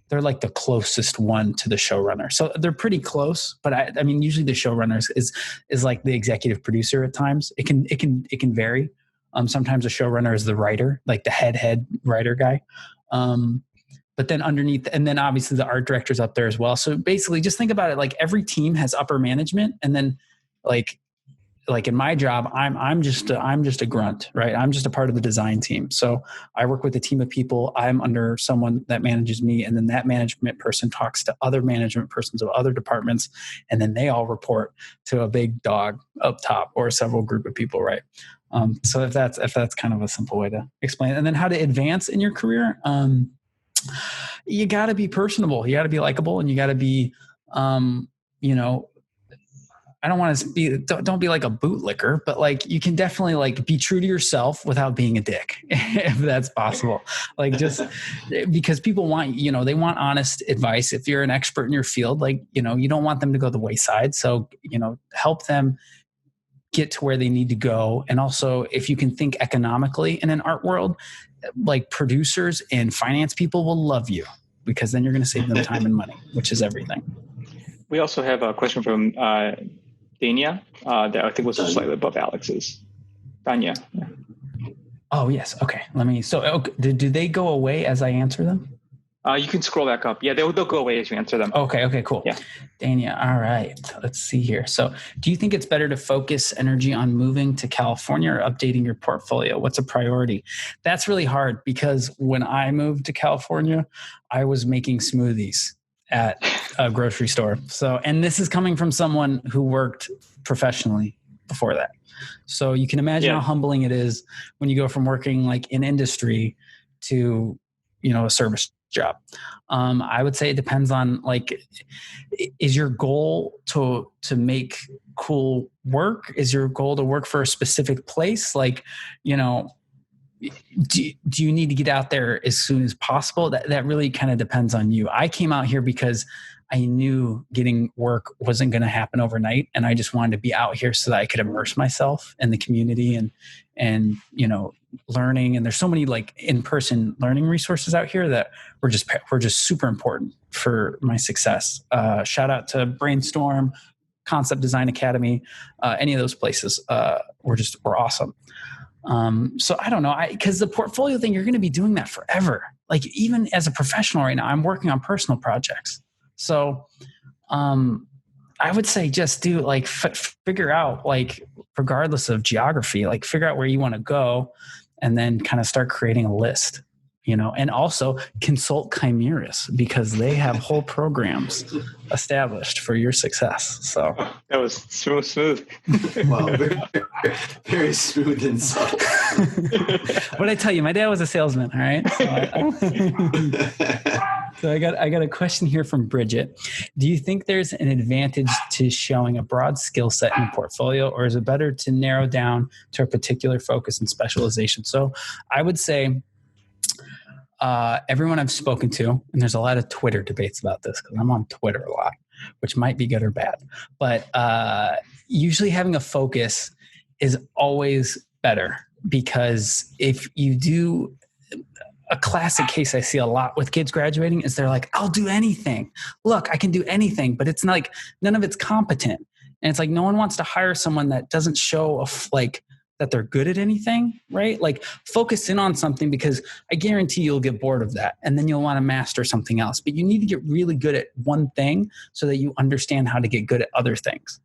they're like the closest one to the showrunner. So they're pretty close, but I mean, usually the showrunner is like the executive producer at times. It can vary. Sometimes the showrunner is the writer, like the head writer guy. But then underneath, and then obviously the art director's up there as well. So basically just think about it like every team has upper management, and then like in my job, I'm just a grunt, right? I'm just a part of the design team. So I work with a team of people. I'm under someone that manages me, and then that management person talks to other management persons of other departments, and then they all report to a big dog up top or several group of people, right? So if that's kind of a simple way to explain it. And then how to advance in your career, you got to be personable, you got to be likable, and you got to be, I don't want to don't be like a bootlicker, but like you can definitely like be true to yourself without being a dick, if that's possible. Like just because people want, they want honest advice. If you're an expert in your field, like, you don't want them to go the wayside. So, help them get to where they need to go. And also if you can think economically in an art world, like producers and finance people will love you, because then you're going to save them time and money, which is everything. We also have a question from, Dania, that I think was slightly above Alex's. Dania. Yeah. Oh, yes. Okay. Do they go away as I answer them? You can scroll back up. Yeah, they'll go away as you answer them. Okay, cool. Yeah. Dania, all right. Let's see here. So do you think it's better to focus energy on moving to California or updating your portfolio? What's a priority? That's really hard, because when I moved to California, I was making smoothies at a grocery store. So, and this is coming from someone who worked professionally before that. So you can imagine how humbling it is when you go from working like in industry to, a service job. I would say it depends on like, is your goal to make cool work? Is your goal to work for a specific place? Like, do you need to get out there as soon as possible? That really kind of depends on you. I came out here because I knew getting work wasn't going to happen overnight, and I just wanted to be out here so that I could immerse myself in the community and learning. And there's so many like in-person learning resources out here that were just super important for my success. Shout out to Brainstorm, Concept Design Academy, any of those places were awesome. So I don't know, because the portfolio thing, you're going to be doing that forever. Like even as a professional right now, I'm working on personal projects. So, I would say just do like, figure out like, regardless of geography, like figure out where you want to go and then kind of start creating a list, and also consult Chimirus because they have whole programs established for your success. So that was smooth. Wow, very, very smooth and subtle. What did I tell you? My dad was a salesman. All right. So I got a question here from Bridget. Do you think there's an advantage to showing a broad skill set in a portfolio, or is it better to narrow down to a particular focus and specialization? So I would say everyone I've spoken to, and there's a lot of Twitter debates about this because I'm on Twitter a lot, which might be good or bad, but usually having a focus is always better, because if you do, a classic case I see a lot with kids graduating is they're like, I'll do anything. Look, I can do anything, but it's like none of it's competent. And it's like no one wants to hire someone that doesn't show that they're good at anything, right? Like focus in on something, because I guarantee you'll get bored of that and then you'll want to master something else. But you need to get really good at one thing so that you understand how to get good at other things.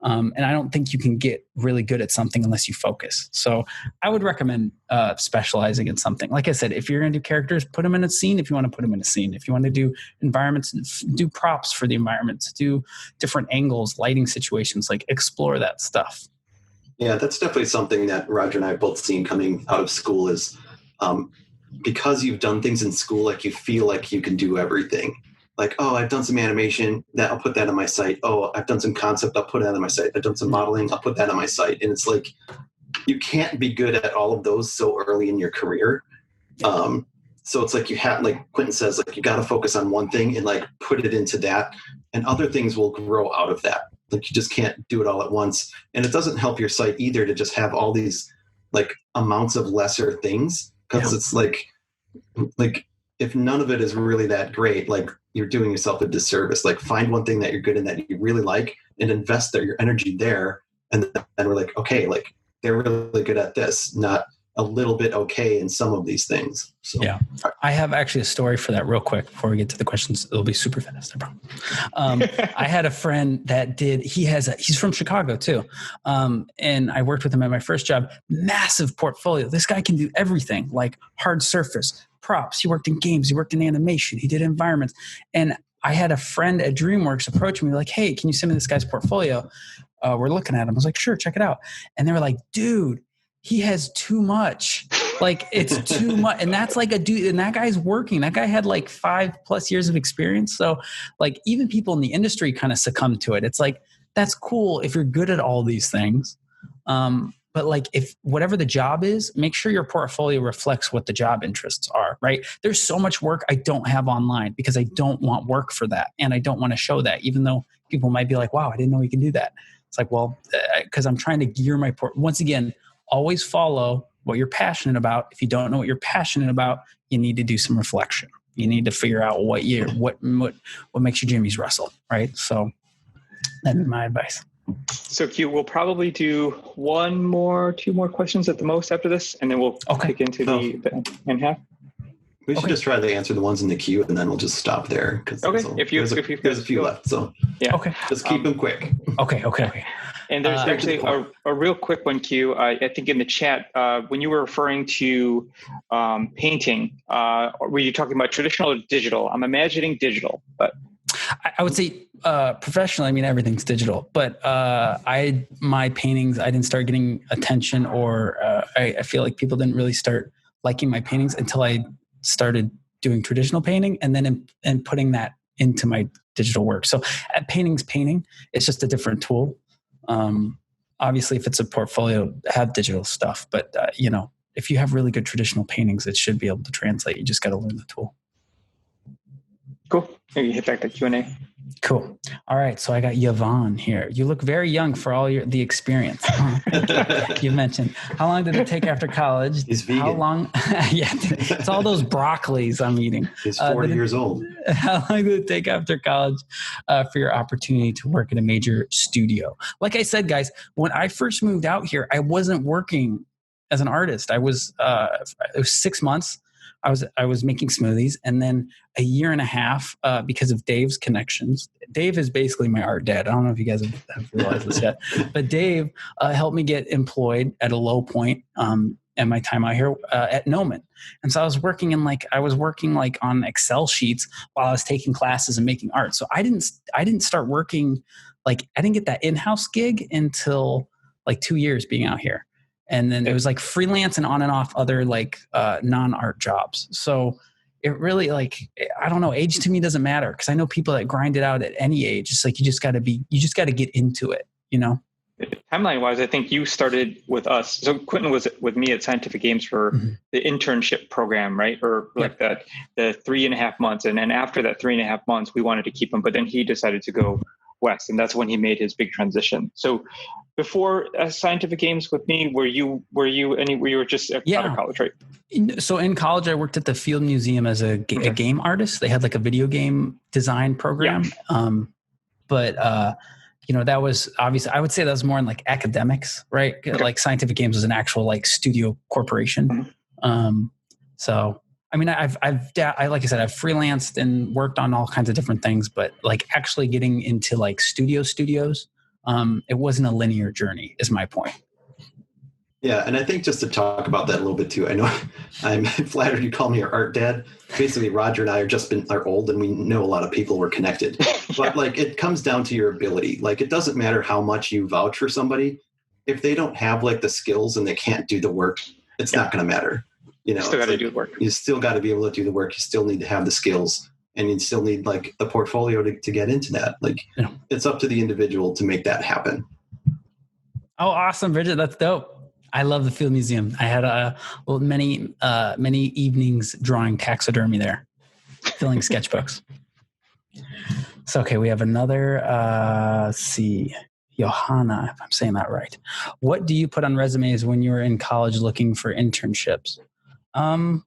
And I don't think you can get really good at something unless you focus. So I would recommend specializing in something. Like I said, if you're going to do characters, put them in a scene if you want to put them in a scene. If you want to do environments, do props for the environments, do different angles, lighting situations, like explore that stuff. Yeah, that's definitely something that Roger and I have both seen coming out of school is because you've done things in school, like you feel like you can do everything. Like, oh, I've done some animation, I'll put that on my site. Oh, I've done some concept, I'll put that on my site. I've done some modeling, I'll put that on my site. And it's like, you can't be good at all of those so early in your career. So it's like you have, like Quintin says, like you got to focus on one thing and like put it into that, and other things will grow out of that. Like you just can't do it all at once. And it doesn't help your site either to just have all these like amounts of lesser things, because it's like if none of it is really that great, like you're doing yourself a disservice. Like find one thing that you're good in that you really like and invest your energy there. And then we're like, okay, like they're really good at this, not a little bit okay in some of these things. So yeah, I have actually a story for that real quick before we get to the questions. It'll be super fast, I promise. I had a friend that he's from Chicago too. And I worked with him at my first job, massive portfolio. This guy can do everything, like hard surface, props. He worked in games. He worked in animation. He did environments. And I had a friend at DreamWorks approach me like, hey, can you send me this guy's portfolio? We're looking at him. I was like, sure, check it out. And they were like, dude, he has too much. Like it's too much. And that's like a dude, and that guy's working. That guy had like 5+ years of experience. So like even people in the industry kind of succumb to it. It's like, that's cool if you're good at all these things. But like if whatever the job is, make sure your portfolio reflects what the job interests are, right? There's so much work I don't have online because I don't want work for that. And I don't want to show that, even though people might be like, wow, I didn't know you can do that. It's like, well, because I'm trying to gear my once again, always follow what you're passionate about. If you don't know what you're passionate about, you need to do some reflection. You need to figure out what makes you Jimmy's Russell, right? So that'd be my advice. So Q, we'll probably do 2 more questions at the most after this, and then we'll kick into the end half. We should just try to answer the ones in the queue, and then we'll just stop there. Okay. There's a few left, so yeah. Okay. Just keep them quick. Okay. And there's actually a real quick one, Q. I think in the chat, when you were referring to painting, were you talking about traditional or digital? I'm imagining digital, but I would say professionally, I mean, everything's digital, but my paintings, I didn't start getting attention, or I feel like people didn't really start liking my paintings until I started doing traditional painting and then and putting that into my digital work. So painting's painting. It's just a different tool. Obviously, if it's a portfolio, have digital stuff, but if you have really good traditional paintings, it should be able to translate. You just got to learn the tool. Cool. Maybe hit back the Q&A. Cool. All right. So I got Yvonne here. You look very young for all the experience. You mentioned, how long did it take after college? He's vegan. How long? Yeah, it's all those broccolis I'm eating. He's 40 years old. How long did it take after college for your opportunity to work in a major studio? Like I said, guys, when I first moved out here, I wasn't working as an artist. It was 6 months. I was making smoothies, and then a year and a half because of Dave's connections. Dave is basically my art dad. I don't know if you guys have realized this yet, but Dave helped me get employed at a low point. And and my time out here at Noman. And so I was working on Excel sheets while I was taking classes and making art. So I didn't start working, like I didn't get that in-house gig until like 2 years being out here. And then it was like freelance and on and off other like non-art jobs. So it really, like, I don't know, age to me doesn't matter, because I know people that grind it out at any age. It's like you just got to get into it, you know? Timeline wise, I think you started with us. So Quintin was with me at Scientific Games for the internship program, right? Or like the 3.5 months. And then after that 3.5 months, we wanted to keep him, but then he decided to go west, and that's when he made his big transition. So before Scientific Games with me, were you just out of college, right? So in college, I worked at the Field Museum as a game artist. They had like a video game design program. Yeah. That was obviously, I would say that was more in like academics, right? Okay. Like Scientific Games was an actual like studio corporation. So, I mean, like I said, I've freelanced and worked on all kinds of different things, but like actually getting into like studios, it wasn't a linear journey is my point. Yeah. And I think just to talk about that a little bit too, I know I'm flattered you call me your art dad. Basically, Roger and I are old and we know a lot of people we're connected, but like it comes down to your ability. Like it doesn't matter how much you vouch for somebody. If they don't have like the skills and they can't do the work, it's not going to matter. You know, you still got to do the work. You still got to be able to do the work. You still need to have the skills, and you still need like the portfolio to get into that. Like it's up to the individual to make that happen. Oh, awesome, Bridget. That's dope. I love the Field Museum. I had many evenings drawing taxidermy there, filling sketchbooks. So, okay, we have another, Johanna, if I'm saying that right. What do you put on resumes when you were in college looking for internships? I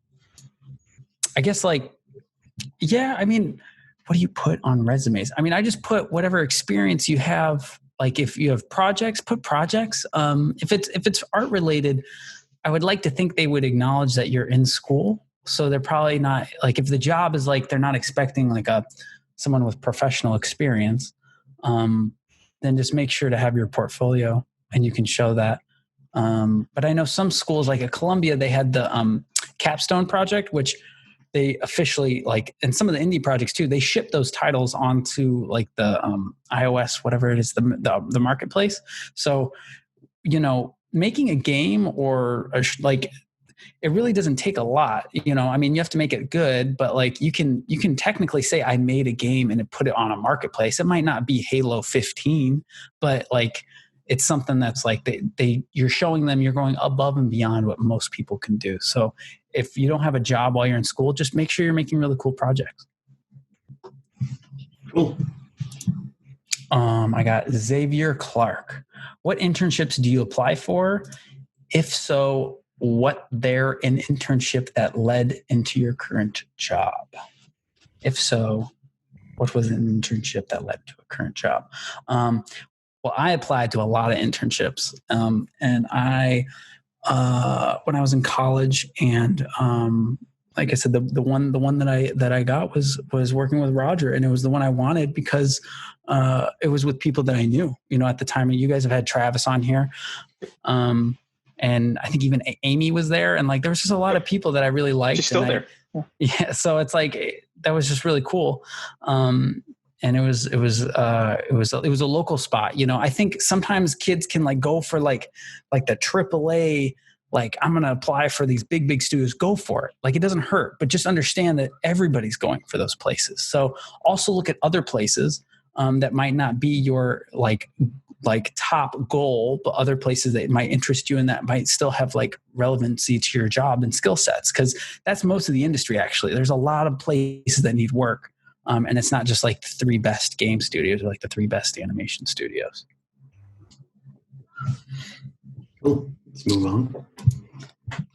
guess what do you put on resumes? I mean, I just put whatever experience you have. Like if you have projects, put projects. If it's art related, I would like to think they would acknowledge that you're in school. So they're probably not like, if the job is like, they're not expecting like someone with professional experience, then just make sure to have your portfolio and you can show that. But I know some schools like at Columbia, they had the capstone project, which they officially like, and some of the indie projects too, they ship those titles onto like the iOS, whatever it is, the marketplace. So, making a game or it really doesn't take a lot. I mean, you have to make it good, but like you can technically say I made a game and put it on a marketplace. It might not be Halo 15, but like it's something that's like you're showing them you're going above and beyond what most people can do. So if you don't have a job while you're in school, just make sure you're making really cool projects. Cool. I got Xavier Clark. What internships do you apply for? If so, what they're an internship that led into your current job? If so, what was an internship that led to a current job? Well, I applied to a lot of internships, and I when I was in college, and like I said, the one that I got was working with Roger, and it was the one I wanted because it was with people that I knew. At the time, you guys have had Travis on here, and I think even Amy was there, and like there was just a lot of people that I really liked. She's still there. Yeah, so it's like that was just really cool. And it was a local spot. I think sometimes kids can like go for like the AAA, like I'm going to apply for these big studios. Go for it. Like it doesn't hurt, but just understand that everybody's going for those places. So also look at other places that might not be your like top goal, but other places that might interest you and that might still have like relevancy to your job and skill sets. Cause that's most of the industry. Actually, there's a lot of places that need work. And it's not just like the 3 best game studios or like the 3 best animation studios. Cool. Let's move on.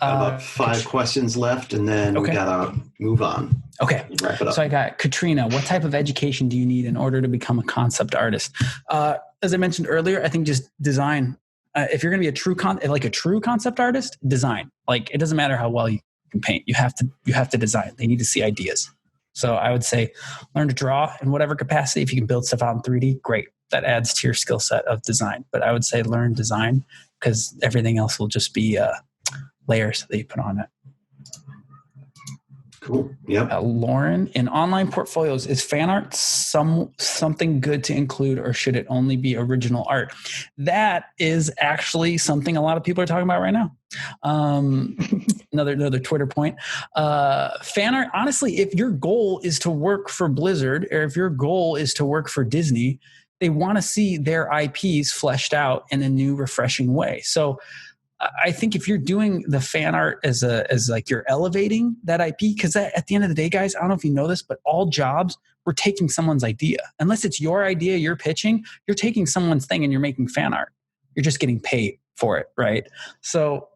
About 5 questions left, and then we gotta move on. Okay. Wrap it up. So I got Katrina. What type of education do you need in order to become a concept artist? As I mentioned earlier, I think just design. If you're going to be a true concept artist, design. Like it doesn't matter how well you can paint. You have to design. They need to see ideas. So I would say learn to draw in whatever capacity. If you can build stuff out in 3D, great. That adds to your skill set of design. But I would say learn design because everything else will just be layers that you put on it. Cool. Yep. Lauren, in online portfolios, is fan art something good to include, or should it only be original art? That is actually something a lot of people are talking about right now. Another Twitter point. Fan art, honestly, if your goal is to work for Blizzard, or if your goal is to work for Disney, they want to see their IPs fleshed out in a new, refreshing way. So I think if you're doing the fan art as like you're elevating that IP, because at the end of the day, guys, I don't know if you know this, but all jobs, we're taking someone's idea. Unless it's your idea you're pitching, you're taking someone's thing and you're making fan art. You're just getting paid for it, right? So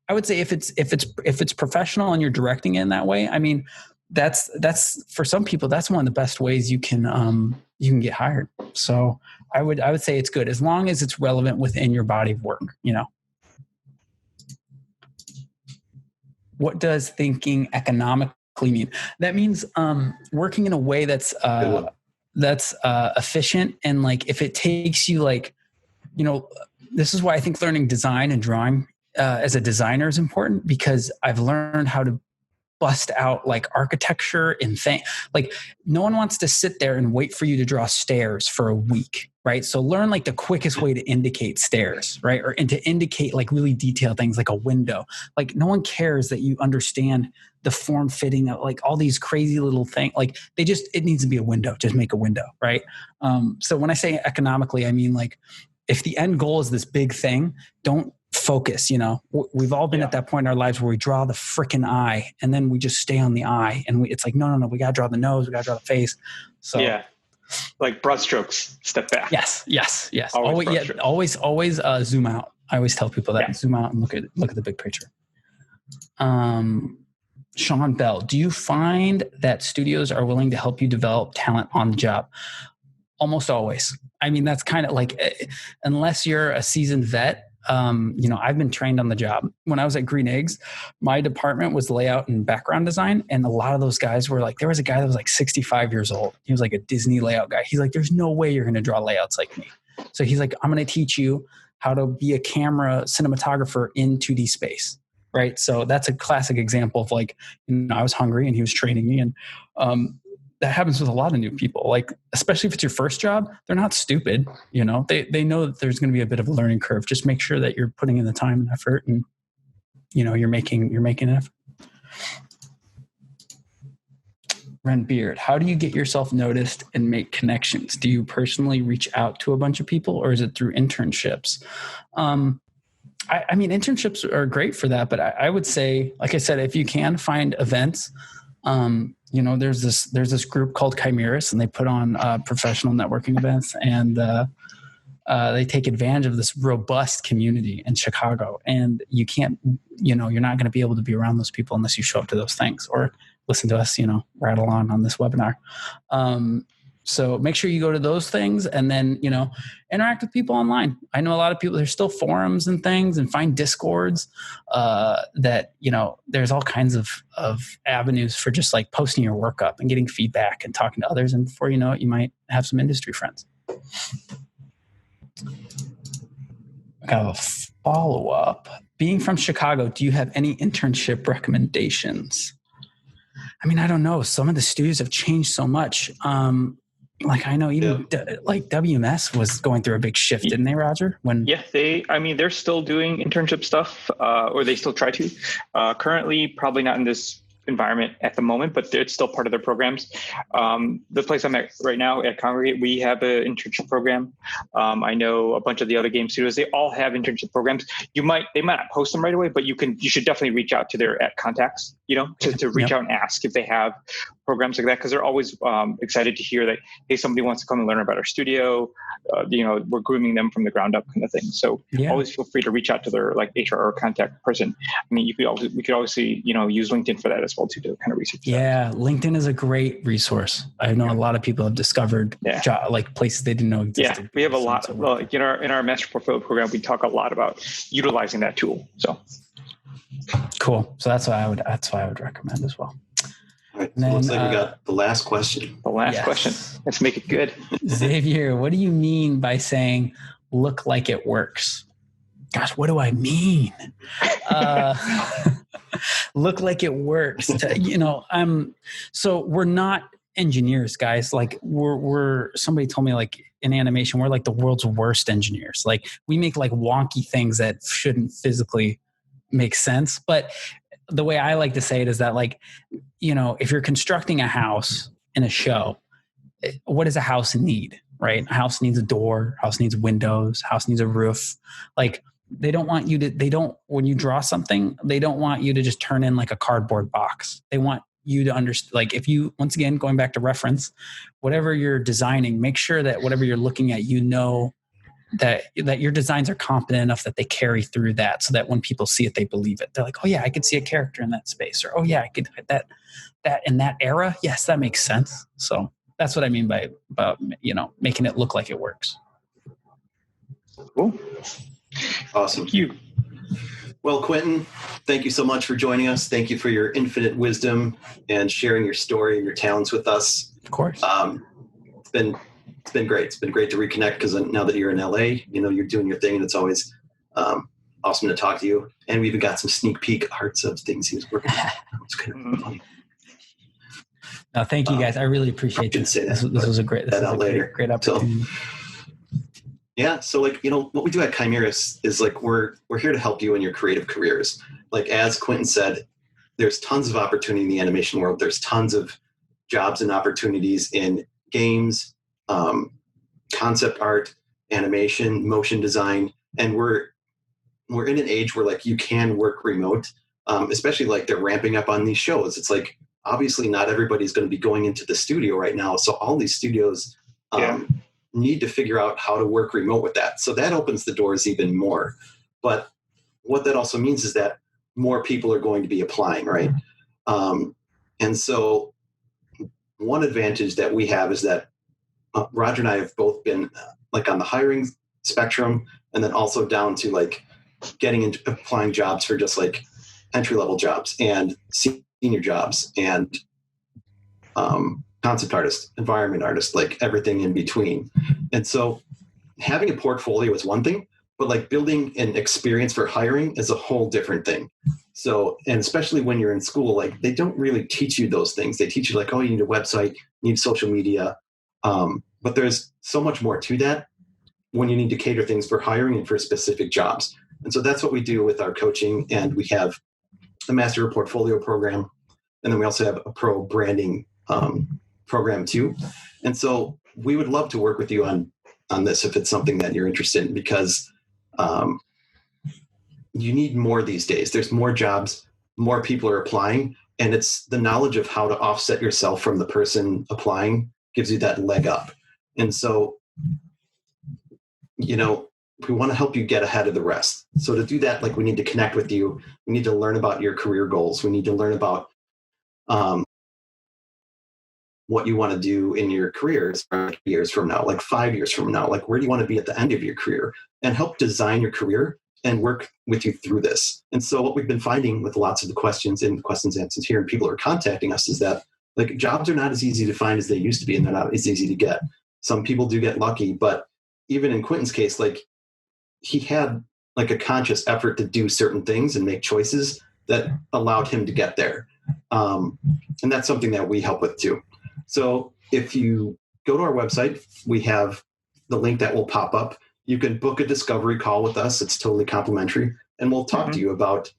I would say if it's professional and you're directing it in that way, I mean, that's for some people, that's one of the best ways you can get hired. So I would say it's good as long as it's relevant within your body of work, you know. What does thinking economically mean? That means working in a way that's efficient, and like if it takes you like, you know, this is why I think learning design and drawing as a designer is important, because I've learned how to bust out like architecture and like no one wants to sit there and wait for you to draw stairs for a week, right? So learn like the quickest way to indicate stairs, right? And to indicate like really detailed things like a window. Like no one cares that you understand the form fitting of like all these crazy little things. Like it needs to be a window, just make a window, right? So when I say economically, I mean like if the end goal is this big thing, don't focus. You know, we've all been at that point in our lives where we draw the freaking eye and then we just stay on the eye, and it's like no, we got to draw the nose, we got to draw the face. So yeah, like broad strokes, step back. Yes. Always zoom out. I always tell people that zoom out and look at the big picture. Sean Bell, do you find that studios are willing to help you develop talent on the job? Almost always. I mean, that's kind of like, unless you're a seasoned vet, you know, I've been trained on the job. When I was at Green Eggs, my department was layout and background design. And a lot of those guys were like, there was a guy that was like 65 years old. He was like a Disney layout guy. He's like, there's no way you're going to draw layouts like me. So he's like, I'm going to teach you how to be a camera cinematographer in 2D space. Right. So that's a classic example of like, you know, I was hungry and he was training me. And, that happens with a lot of new people, like, especially if it's your first job, they're not stupid. You know, they know that there's going to be a bit of a learning curve. Just make sure that you're putting in the time and effort, and, you know, you're making an effort. Ren Beard, how do you get yourself noticed and make connections? Do you personally reach out to a bunch of people, or is it through internships? I mean, internships are great for that, but I would say, like I said, if you can find events, you know, there's this group called Chimirus, and they put on professional networking events, and they take advantage of this robust community in Chicago. And you can't, you know, you're not going to be able to be around those people unless you show up to those things or listen to us, you know, rattle on this webinar. So make sure you go to those things, and then, you know, interact with people online. I know a lot of people, there's still forums and things, and find Discords that, you know, there's all kinds of avenues for just like posting your work up and getting feedback and talking to others. And before you know it, you might have some industry friends. I got a follow-up. Being from Chicago, do you have any internship recommendations? I mean, I don't know. Some of the studios have changed so much. Like I know even like WMS was going through a big shift, didn't they, Roger? They're still doing internship stuff, or they still try to. Currently, probably not in this environment at the moment, but it's still part of their programs. The place I'm at right now at Congregate, we have an internship program. I know a bunch of the other game studios, they all have internship programs. They might not post them right away, but you should definitely reach out to their contacts, you know, to reach out and ask if they have programs like that, because they're always excited to hear that, hey, somebody wants to come and learn about our studio. You know, we're grooming them from the ground up kind of thing. So always feel free to reach out to their like HR or contact person. I mean, we could obviously, you know, use LinkedIn for that as well too, to kind of research that. Yeah, LinkedIn is a great resource. I know a lot of people have discovered like places they didn't know existed. Yeah, we have a lot of, like in our master portfolio program, we talk a lot about utilizing that tool. So cool. So that's why I would recommend as well. All right, so it looks like we got the last question. Question. Let's make it good. Xavier, what do you mean by saying "look like it works"? gosh, what do I mean? Look like it works. So we're not engineers, guys. Like we're somebody told me like in animation, we're like the world's worst engineers. Like we make like wonky things that shouldn't physically make sense. But the way I like to say it is that like, if you're constructing a house in a show, what does a house need? Right? A house needs a door, house needs windows, house needs a roof. Like when you draw something, they don't want you to just turn in like a cardboard box. They want you to understand, like if you, once again, going back to reference, whatever you're designing, make sure that whatever you're looking at, that your designs are competent enough that they carry through that, so that when people see it, they believe it. They're like, oh yeah, I could see a character in that space, or oh yeah, I could that in that era. Yes, that makes sense. So that's what I mean by making it look like it works. Cool. Awesome. Thank you. Well, Quintin, thank you so much for joining us. Thank you for your infinite wisdom and sharing your story and your talents with us. Of course. It's been great. It's been great to reconnect, because now that you're in LA, you're doing your thing, and it's always awesome to talk to you. And we even got some sneak peek arts of things he was working on. It's kind of funny. No, thank you guys. I really appreciate this. This was a great opportunity. So what we do at Chimirus is like we're here to help you in your creative careers. Like as Quintin said, there's tons of opportunity in the animation world. There's tons of jobs and opportunities in games, concept art, animation, motion design, and we're in an age where like you can work remote, especially like they're ramping up on these shows. It's like obviously not everybody's going to be going into the studio right now, so all these studios need to figure out how to work remote with that. So that opens the doors even more. But what that also means is that more people are going to be applying, right? And so one advantage that we have is that Roger and I have both been like on the hiring spectrum, and then also down to like getting into applying jobs for just like entry-level jobs and senior jobs and concept artist, environment artist, like everything in between. And so having a portfolio is one thing, but like building an experience for hiring is a whole different thing. So, and especially when you're in school, like they don't really teach you those things. They teach you like, oh, you need a website, you need social media. But there's so much more to that when you need to cater things for hiring and for specific jobs. And so that's what we do with our coaching. And we have a master portfolio program. And then we also have a pro branding program too. And so we would love to work with you on this if it's something that you're interested in, because you need more these days. There's more jobs, more people are applying, and it's the knowledge of how to offset yourself from the person applying gives you that leg up. And so, we want to help you get ahead of the rest. So to do that, like we need to connect with you. We need to learn about your career goals. We need to learn about what you want to do in your careers years from now, like 5 years from now, like where do you want to be at the end of your career, and help design your career and work with you through this. And so what we've been finding with lots of the questions and answers here, and people are contacting us, is that like jobs are not as easy to find as they used to be, and they're not as easy to get. Some people do get lucky, but even in Quintin's case, like he had like a conscious effort to do certain things and make choices that allowed him to get there. And that's something that we help with too. So if you go to our website, we have the link that will pop up. You can book a discovery call with us. It's totally complimentary. And we'll talk to you about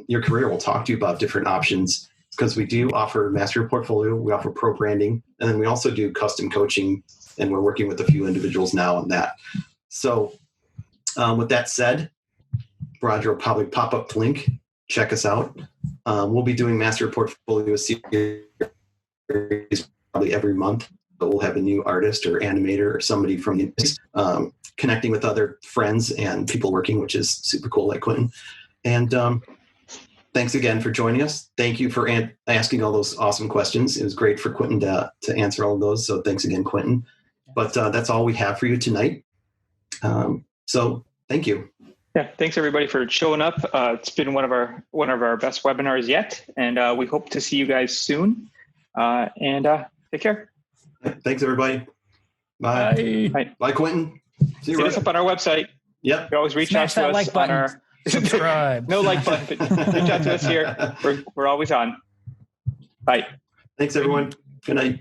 your career. We'll talk to you about different options, because we do offer master portfolio. We offer pro branding. And then we also do custom coaching. And we're working with a few individuals now on that. So with that said, Roger will probably pop up the link. Check us out. We'll be doing master portfolio series probably every month. But we'll have a new artist or animator or somebody from the connecting with other friends and people working, which is super cool, like Quintin. And thanks again for joining us. Thank you for asking all those awesome questions. It was great for Quintin to answer all of those. So thanks again, Quintin. But that's all we have for you tonight. So thank you. Yeah, thanks everybody for showing up. It's been one of our best webinars yet, and we hope to see you guys soon. And take care. Thanks everybody. Bye. Bye. Bye, Quintin. See you. Hit us up on our website. Yep. You always reach out Smash to that us like on button. our Subscribe. no like button, but reach out to us here. We're always on. Bye. Thanks, everyone. Good night.